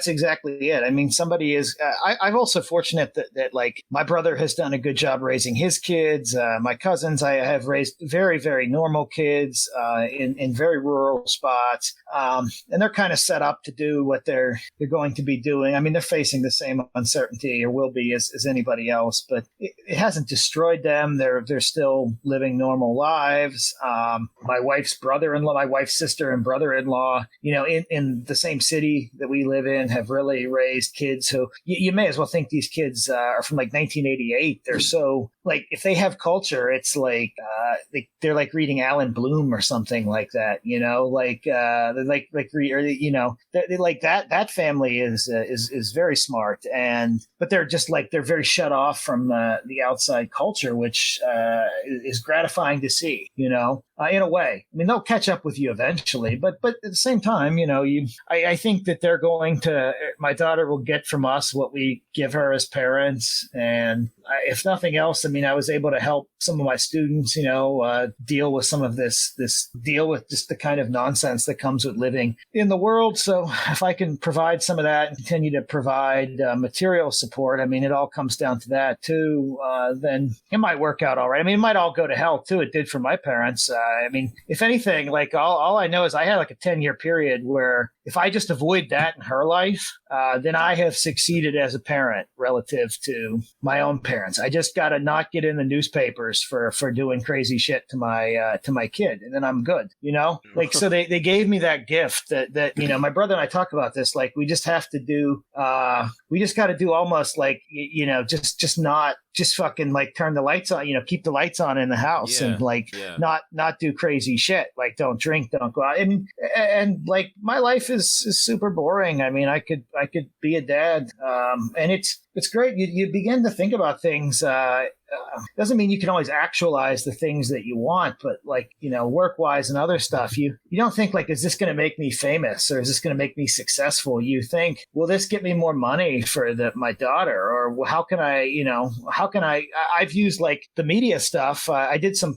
exactly it. I mean, somebody is. I'm also fortunate that like my brother has done a good job raising his kids. My cousins, I have raised very, very normal kids in very rural spots, and they're kind of set up to do what they're going to be doing. I mean, they're facing the same uncertainty, or will be, as anybody else, but it hasn't destroyed them. They're still living normal lives. My wife's brother-in-law, my wife's sister and brother-in-law, you know, in the same city that we live in, have really raised kids who you may as well think these kids are from like 1988. They're so like, if they have culture, it's like they're like reading Alan Bloom or something like that, you know, like they're like you know, they like that family is very smart, but they're just like, they're very shut off from the outside culture, which is gratifying to see, you know. In a way, I mean, they'll catch up with you eventually, but at the same time, you know, I think that they're going to. My daughter will get from us what we give her as parents, and if nothing else, I mean, I was able to help some of my students, you know, deal with some of this deal with just the kind of nonsense that comes with living in the world. So if I can provide some of that and continue to provide material support, I mean, it all comes down to that too. Then it might work out all right. I mean, it might all go to hell too. It did for my parents. I mean, if anything, like all I know is I had like a 10-year period where if I just avoid that in her life, then I have succeeded as a parent relative to my own parents. I just got to not get in the newspapers for doing crazy shit to my kid, and then I'm good, you know? Like, so they gave me that gift that, you know, my brother and I talk about this, like, we just have to do, we just got to do almost like, you know, just not, just fucking like turn the lights on, you know, keep the lights on in the house and like not do crazy shit. Like, don't drink, don't go out. And like, my life is super boring. I mean, I could be a dad. And it's great. You begin to think about things. Doesn't mean you can always actualize the things that you want, but like, you know, work-wise and other stuff, you don't think like, is this going to make me famous, or is this going to make me successful? You think, will this get me more money for my daughter, or how can I've used like the media stuff. I did some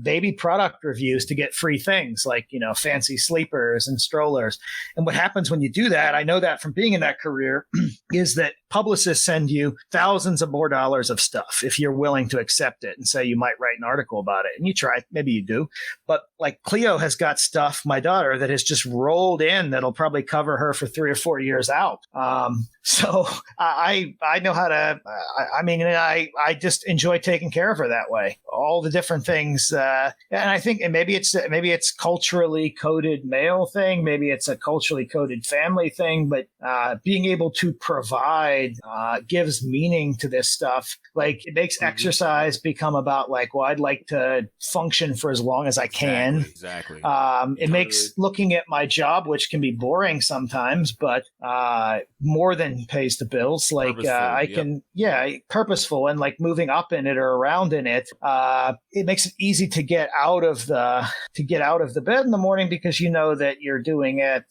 baby product reviews to get free things like, you know, fancy sleepers and strollers. And what happens when you do that, I know that from being in that career, is that publicists send you thousands of more dollars of stuff if you're willing to accept it and say you might write an article about it. And you try, maybe you do. But like Cleo has got stuff, my daughter, that has just rolled in that'll probably cover her for 3 or 4 years out. So I know how to, I just enjoy taking care of her that way. All the different things. And I think, and maybe it's culturally coded male thing. Maybe it's a culturally coded family thing, but being able to provide gives meaning to this stuff. Like, it makes exercise become about like, well, I'd like to function for as long as I can. Exactly. It makes looking at my job, which can be boring sometimes, but more than pays the bills. Like purposeful, and like moving up in it or around in it. It makes it easy to get out of the bed in the morning, because you know that you're doing it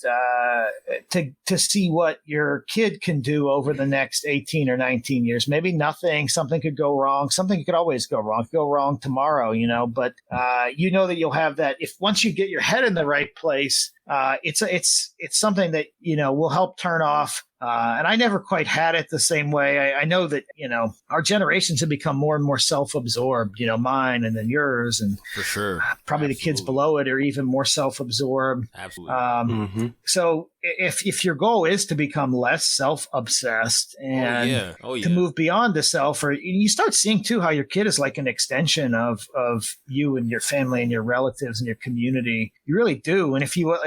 to see what your kid can do over the next 18 or 19 years. Maybe nothing. Something could go wrong. Something could always go wrong. Go wrong tomorrow, you know. But you know that you'll have that if once you get your head in the right place. It's something that, you know, will help turn off. And I never quite had it the same way. I know that, you know, our generations have become more and more self-absorbed, you know, mine and then yours, and for sure, probably the kids below it are even more self-absorbed. Absolutely. So if your goal is to become less self-obsessed and to move beyond the self, or you start seeing too how your kid is like an extension of you and your family and your relatives and your community. You really do. And if you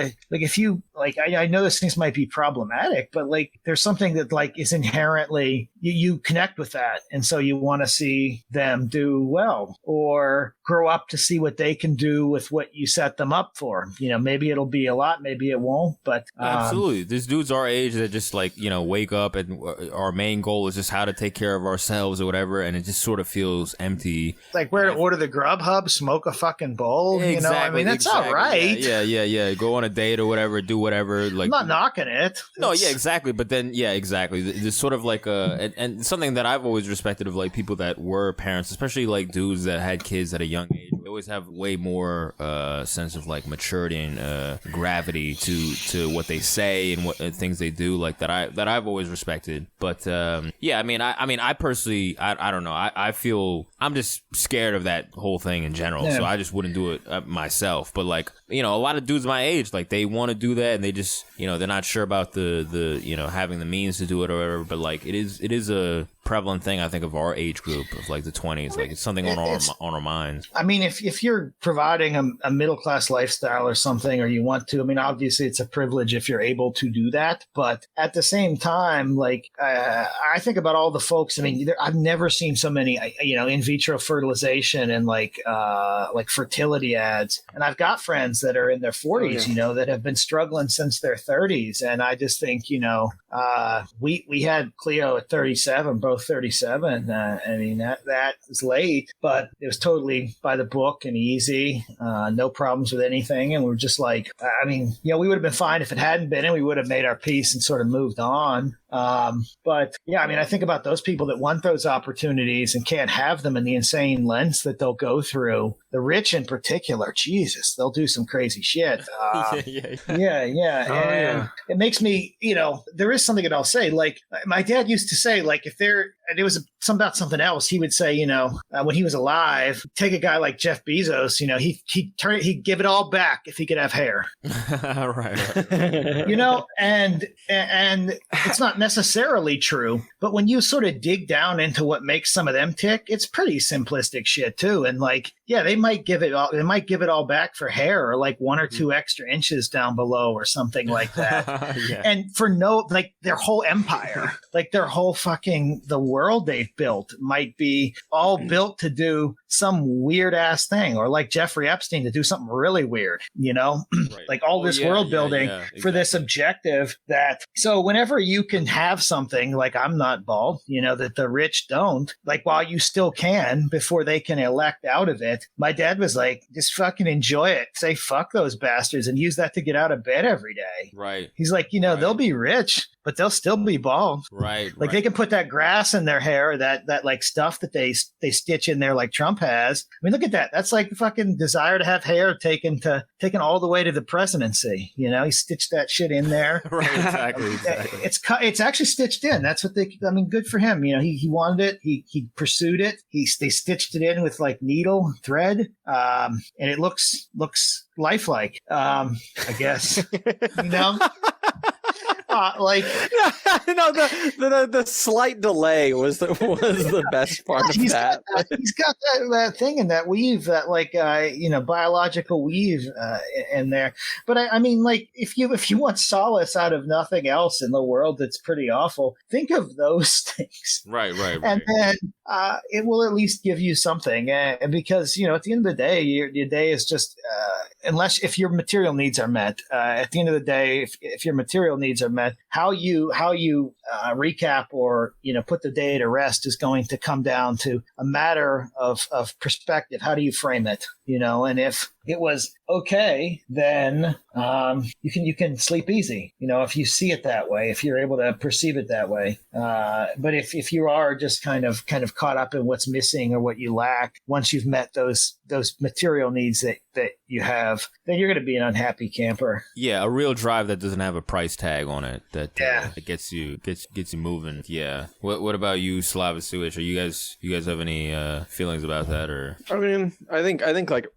I know this things might be problematic, but like there's something that like is inherently you connect with that, and so you want to see them do well or grow up to see what they can do with what you set them up for. Maybe it'll be a lot, maybe it won't, but absolutely. There's dudes our age that just like wake up and our main goal is just how to take care of ourselves or whatever, and it just sort of feels empty. Like where to order the Grubhub, smoke a fucking bowl. Exactly, that's all right. Yeah. Go on a date or whatever, do whatever. Like, I'm not knocking it. No, yeah, exactly. But then, yeah, exactly. There's sort of like and something that I've always respected of like people that were parents, especially like dudes that had kids at a young age. They always have way more sense of like maturity and gravity to what they say and what things they do, like that I've always respected. But yeah, I personally, I don't know. I feel I'm just scared of that whole thing in general, so I just wouldn't do it myself. But like, a lot of dudes my age, like they want to do that and they just, they're not sure about the having the means to do it or whatever. But like, it is a prevalent thing, I think, of our age group of like the 20s. Like it's something on our minds. I mean, if you're providing a middle class lifestyle or something, or you want to, obviously it's a privilege if you're able to do that. But at the same time, like I think about all the folks. I've never seen so many, in vitro fertilization and like fertility ads. And I've got friends that are in their 40s, that have been struggling since their 30s. And I just think, we had Cleo at 37, both 37. That was late, but it was totally by the book and easy, no problems with anything. And we're just like, we would have been fine if it hadn't been, and we would have made our peace and sort of moved on. But yeah, I think about those people that want those opportunities and can't have them, and the insane lengths that they'll go through. The rich in particular, Jesus, they'll do some crazy shit. Yeah. It makes me, there is something that I'll say, like my dad used to say, like if there, and it was about something else, he would say, when he was alive, take a guy like Jeff Bezos, he'd give it all back if he could have hair. Right. And it's not necessarily true, but when you sort of dig down into what makes some of them tick, it's pretty simplistic shit too. And like, yeah, they might give it all back for hair, or like 1 or 2 extra inches down below or something like that. Yeah. And for like their whole empire, like their whole fucking, the world they've built might be all built to do some weird ass thing, or like Jeffrey Epstein to do something really weird, Right. Like all this world building for this objective that, so whenever you can have something like I'm not bald, that the rich don't, like while you still can before they can elect out of it, my dad was like, just fucking enjoy it. Say fuck those bastards and use that to get out of bed every day. Right. He's like, they'll be rich, but they'll still be bald. Right. Like they can put that grass in their hair, that like stuff that they stitch in there like Trump has. Look at that. That's like the fucking desire to have hair taken all the way to the presidency. He stitched that shit in there. Right. Exactly. It's actually stitched in. That's what good for him. He wanted it. He pursued it. They stitched it in with like needle thread. And it looks lifelike. I guess, like the slight delay was the best part of that. He's got that thing in that weave, that like biological weave in there. But I mean, like if you want solace out of nothing else in the world that's pretty awful, think of those things. Right. And then it will at least give you something, because at the end of the day, your day is just if your material needs are met. At the end of the day, if your material needs are met, how you recap or put the day to rest is going to come down to a matter of perspective. How do you frame it? And if it was okay, then you can sleep easy. If you see it that way, if you're able to perceive it that way. But if you are just kind of caught up in what's missing or what you lack, once you've met those material needs that you have, then you're going to be an unhappy camper. Yeah, a real drive that doesn't have a price tag on it that gets you moving. Yeah. What about you, SLAV You guys have any feelings about that? Or I think like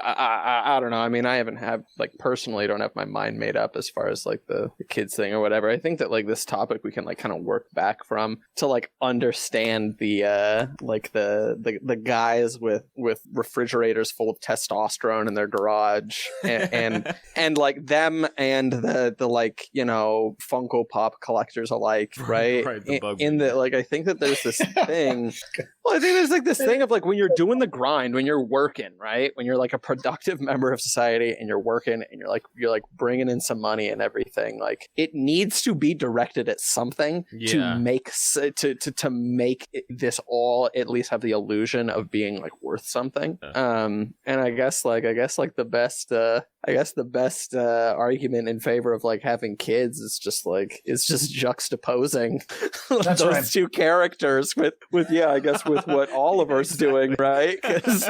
I don't know. I mean, I haven't had like personally don't have my mind made up as far as like the kids thing or whatever. I think that like this topic we can like kind of work back from to like understand the like the guys with refrigerators full of testosterone in their garage and like them and the like, you know, Funko Pop collectors alike, right? In the like I think that there's this thing. Well, I think there's like this thing of like when you're doing the grind, when you're working, right? When you're like a productive member of society and you're working and you're like bringing in some money and everything, like it needs to be directed at something to make this all at least have the illusion of being like worth something. And I guess the best argument in favor of like having kids is just juxtaposing those two characters with I guess with what Oliver's doing, right? Because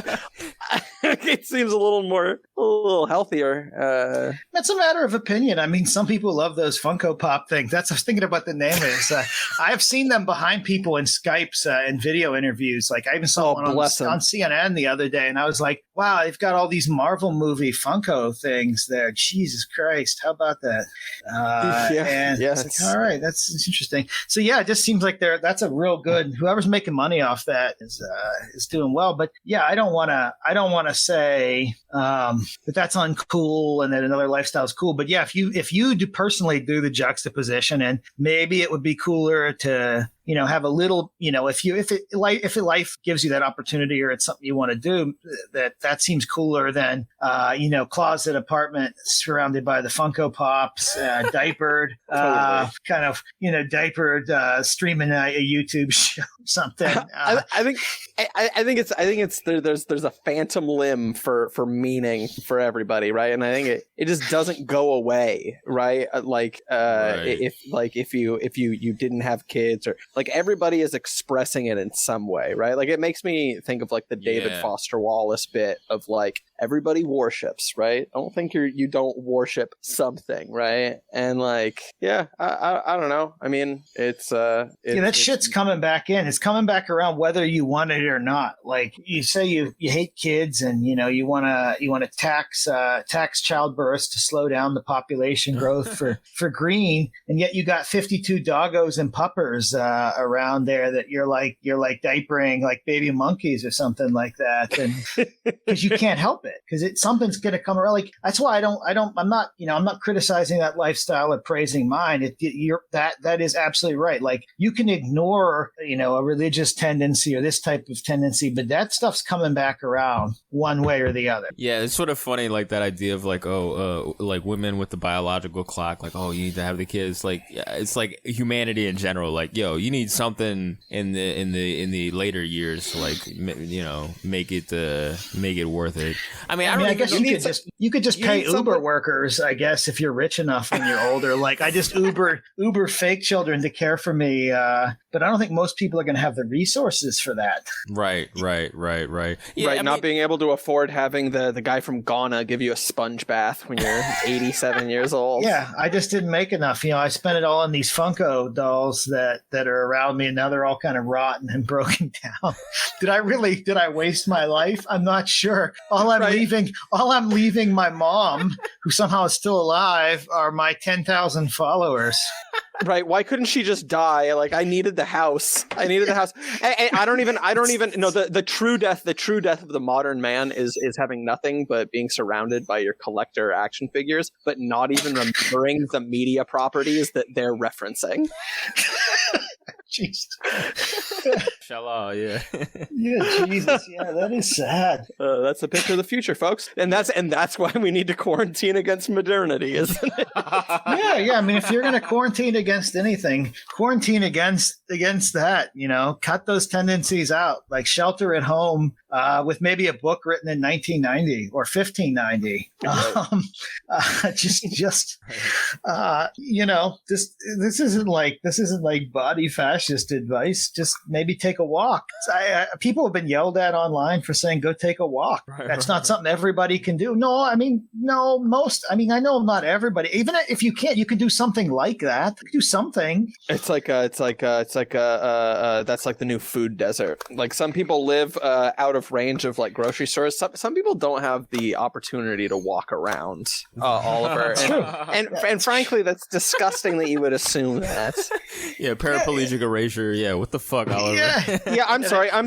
it seems a little healthier. That's a matter of opinion. I mean, some people love those Funko Pop things. I was thinking about the name is. I've seen them behind people in Skypes and video interviews. Like I even saw one on CNN the other day, and I was like, wow, they've got all these Marvel movie Funko things there. Jesus Christ, how about that? It's like, all right, that's interesting. So yeah, it just seems like that's a real good. Whoever's making money off that is doing well. But yeah, I don't want to say that that's uncool and that another lifestyle is cool. But yeah, if you do personally do the juxtaposition, and maybe it would be cooler to, you know, have a little, you know, if life gives you that opportunity or it's something you want to do, that seems cooler than, you know, closet apartment surrounded by the Funko Pops, diapered, kind of, you know, diapered, streaming a YouTube show or something. I think it's there's a phantom limb for meaning for everybody, right? And I think it just doesn't go away, right? If you didn't have kids, or like everybody is expressing it in some way, right? Like it makes me think of like the David Foster Wallace bit of like everybody worships, right? I don't think you don't worship something, right? And like, I don't know. I mean, that shit's coming back in. It's coming back around whether you want it or not. Like you say you hate kids, and you know you want to tax childbirths to slow down the population growth for green, and yet you got 52 doggos and puppers around there that you're like diapering like baby monkeys or something like that, and because you can't help it, because something's going to come around. Like that's why I'm not criticizing that lifestyle or praising mine. That is absolutely right. Like you can ignore, you know, a religious tendency or this type of tendency, but that stuff's coming back around one way or the other. Yeah, it's sort of funny, like that idea of like, like women with the biological clock, like, oh, you need to have the kids. Like, it's like humanity in general. Like, yo, you need something in the later years to like, you know, make it worth it. I mean, I guess you could just pay Uber workers, I guess, if you're rich enough when you're older. Like I just Uber fake children to care for me, but I don't think most people are going to have the resources for that. Right. Yeah, not being able to afford having the guy from Ghana give you a sponge bath when you're 87 years old. Yeah, I just didn't make enough. You know, I spent it all on these Funko dolls that are around me, and now they're all kind of rotten and broken down. Did I waste my life? I'm not sure. All I'm leaving my mom, who somehow is still alive, are my 10,000 followers. Right? Why couldn't she just die? Like I needed the house. And I don't even know the true death of the modern man is having nothing but being surrounded by your collector action figures, but not even remembering the media properties that they're referencing. Jesus. Inshallah, yeah. Yeah, Jesus, yeah, that is sad. That's a picture of the future, folks, and that's why we need to quarantine against modernity, isn't it? Yeah. I mean, if you're going to quarantine against anything, quarantine against that. You know, cut those tendencies out, like shelter at home. With maybe a book written in 1990 or 1590. You know, this isn't like body fascism fascist advice. Just maybe take a walk. People have been yelled at online for saying, go take a walk. That's not something everybody can do. No, I know not everybody. Even if you can't, you can do something like that. Do something. It's like that's like the new food desert. Like some people live out of range of like grocery stores. Some people don't have the opportunity to walk around, Oliver. And frankly, that's disgusting that you would assume that. Yeah, paraplegic erasure. Yeah, what the fuck, Oliver? Yeah, I'm sorry. At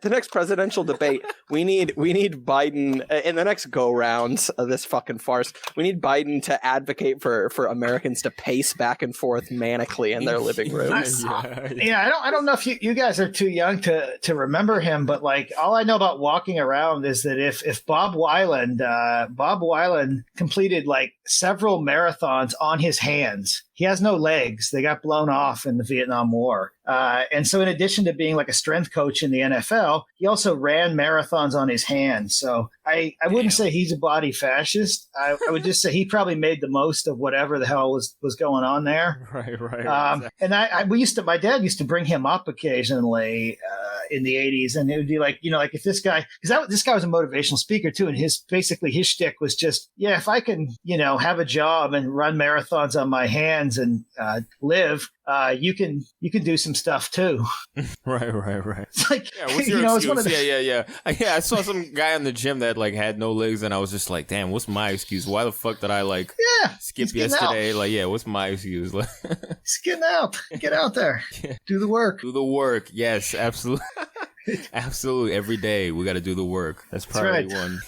the next presidential debate, we need Biden in the next go round of this fucking farce. We need Biden to advocate for Americans to pace back and forth manically in their living rooms. I don't know if you guys are too young to remember him, but like all I know about walking around is that if Bob Weiland completed like several marathons on his hands. He has no legs. They got blown off in the Vietnam War. And so in addition to being like a strength coach in the NFL, he also ran marathons on his hands. So I wouldn't say he's a body fascist. I would just say he probably made the most of whatever the hell was going on there. Right. And my dad used to bring him up occasionally in the 80s. And it would be like, if this guy, because this guy was a motivational speaker too. And his shtick was just, if I can, have a job and run marathons on my hands and live, you can do some stuff too. Right. It's like, what's your excuse? Yeah. I saw some guy in the gym that like had no legs, and I was just like, damn, what's my excuse? Why the fuck did I like skip yesterday? Like, what's my excuse? Just getting out. Get out there. Do the work. Do the work. Yes, absolutely. Absolutely, every day we got to do the work. That's priority one.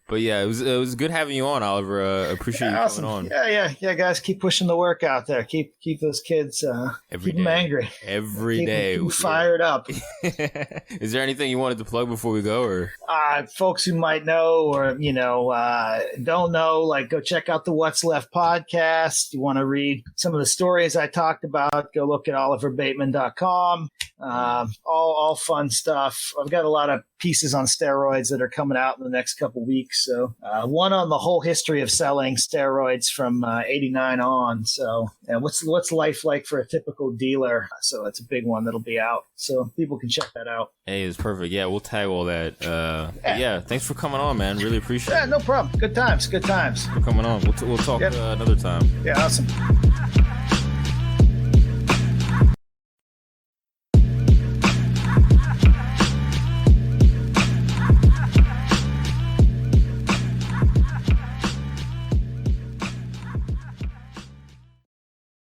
But yeah, it was good having you on, Oliver. Appreciate you awesome. coming on. Yeah, guys, keep pushing the work out there. Keep those kids keep them angry. Every day, keep them fired up. Is there anything you wanted to plug before we go, or folks who might know or don't know, like go check out the What's Left podcast. You want to read some of the stories I talked about? Go look at oliverbateman.com. All fun stuff. I've got a lot of pieces on steroids that are coming out in the next couple weeks. So one on the whole history of selling steroids from 89 on. So what's life like for a typical dealer? So that's a big one that'll be out. So people can check that out. Hey, it's perfect. Yeah, we'll tag all that. Thanks for coming on, man. Really appreciate it. Yeah, no problem. Good times. For coming on. We'll talk another time. Yeah, awesome.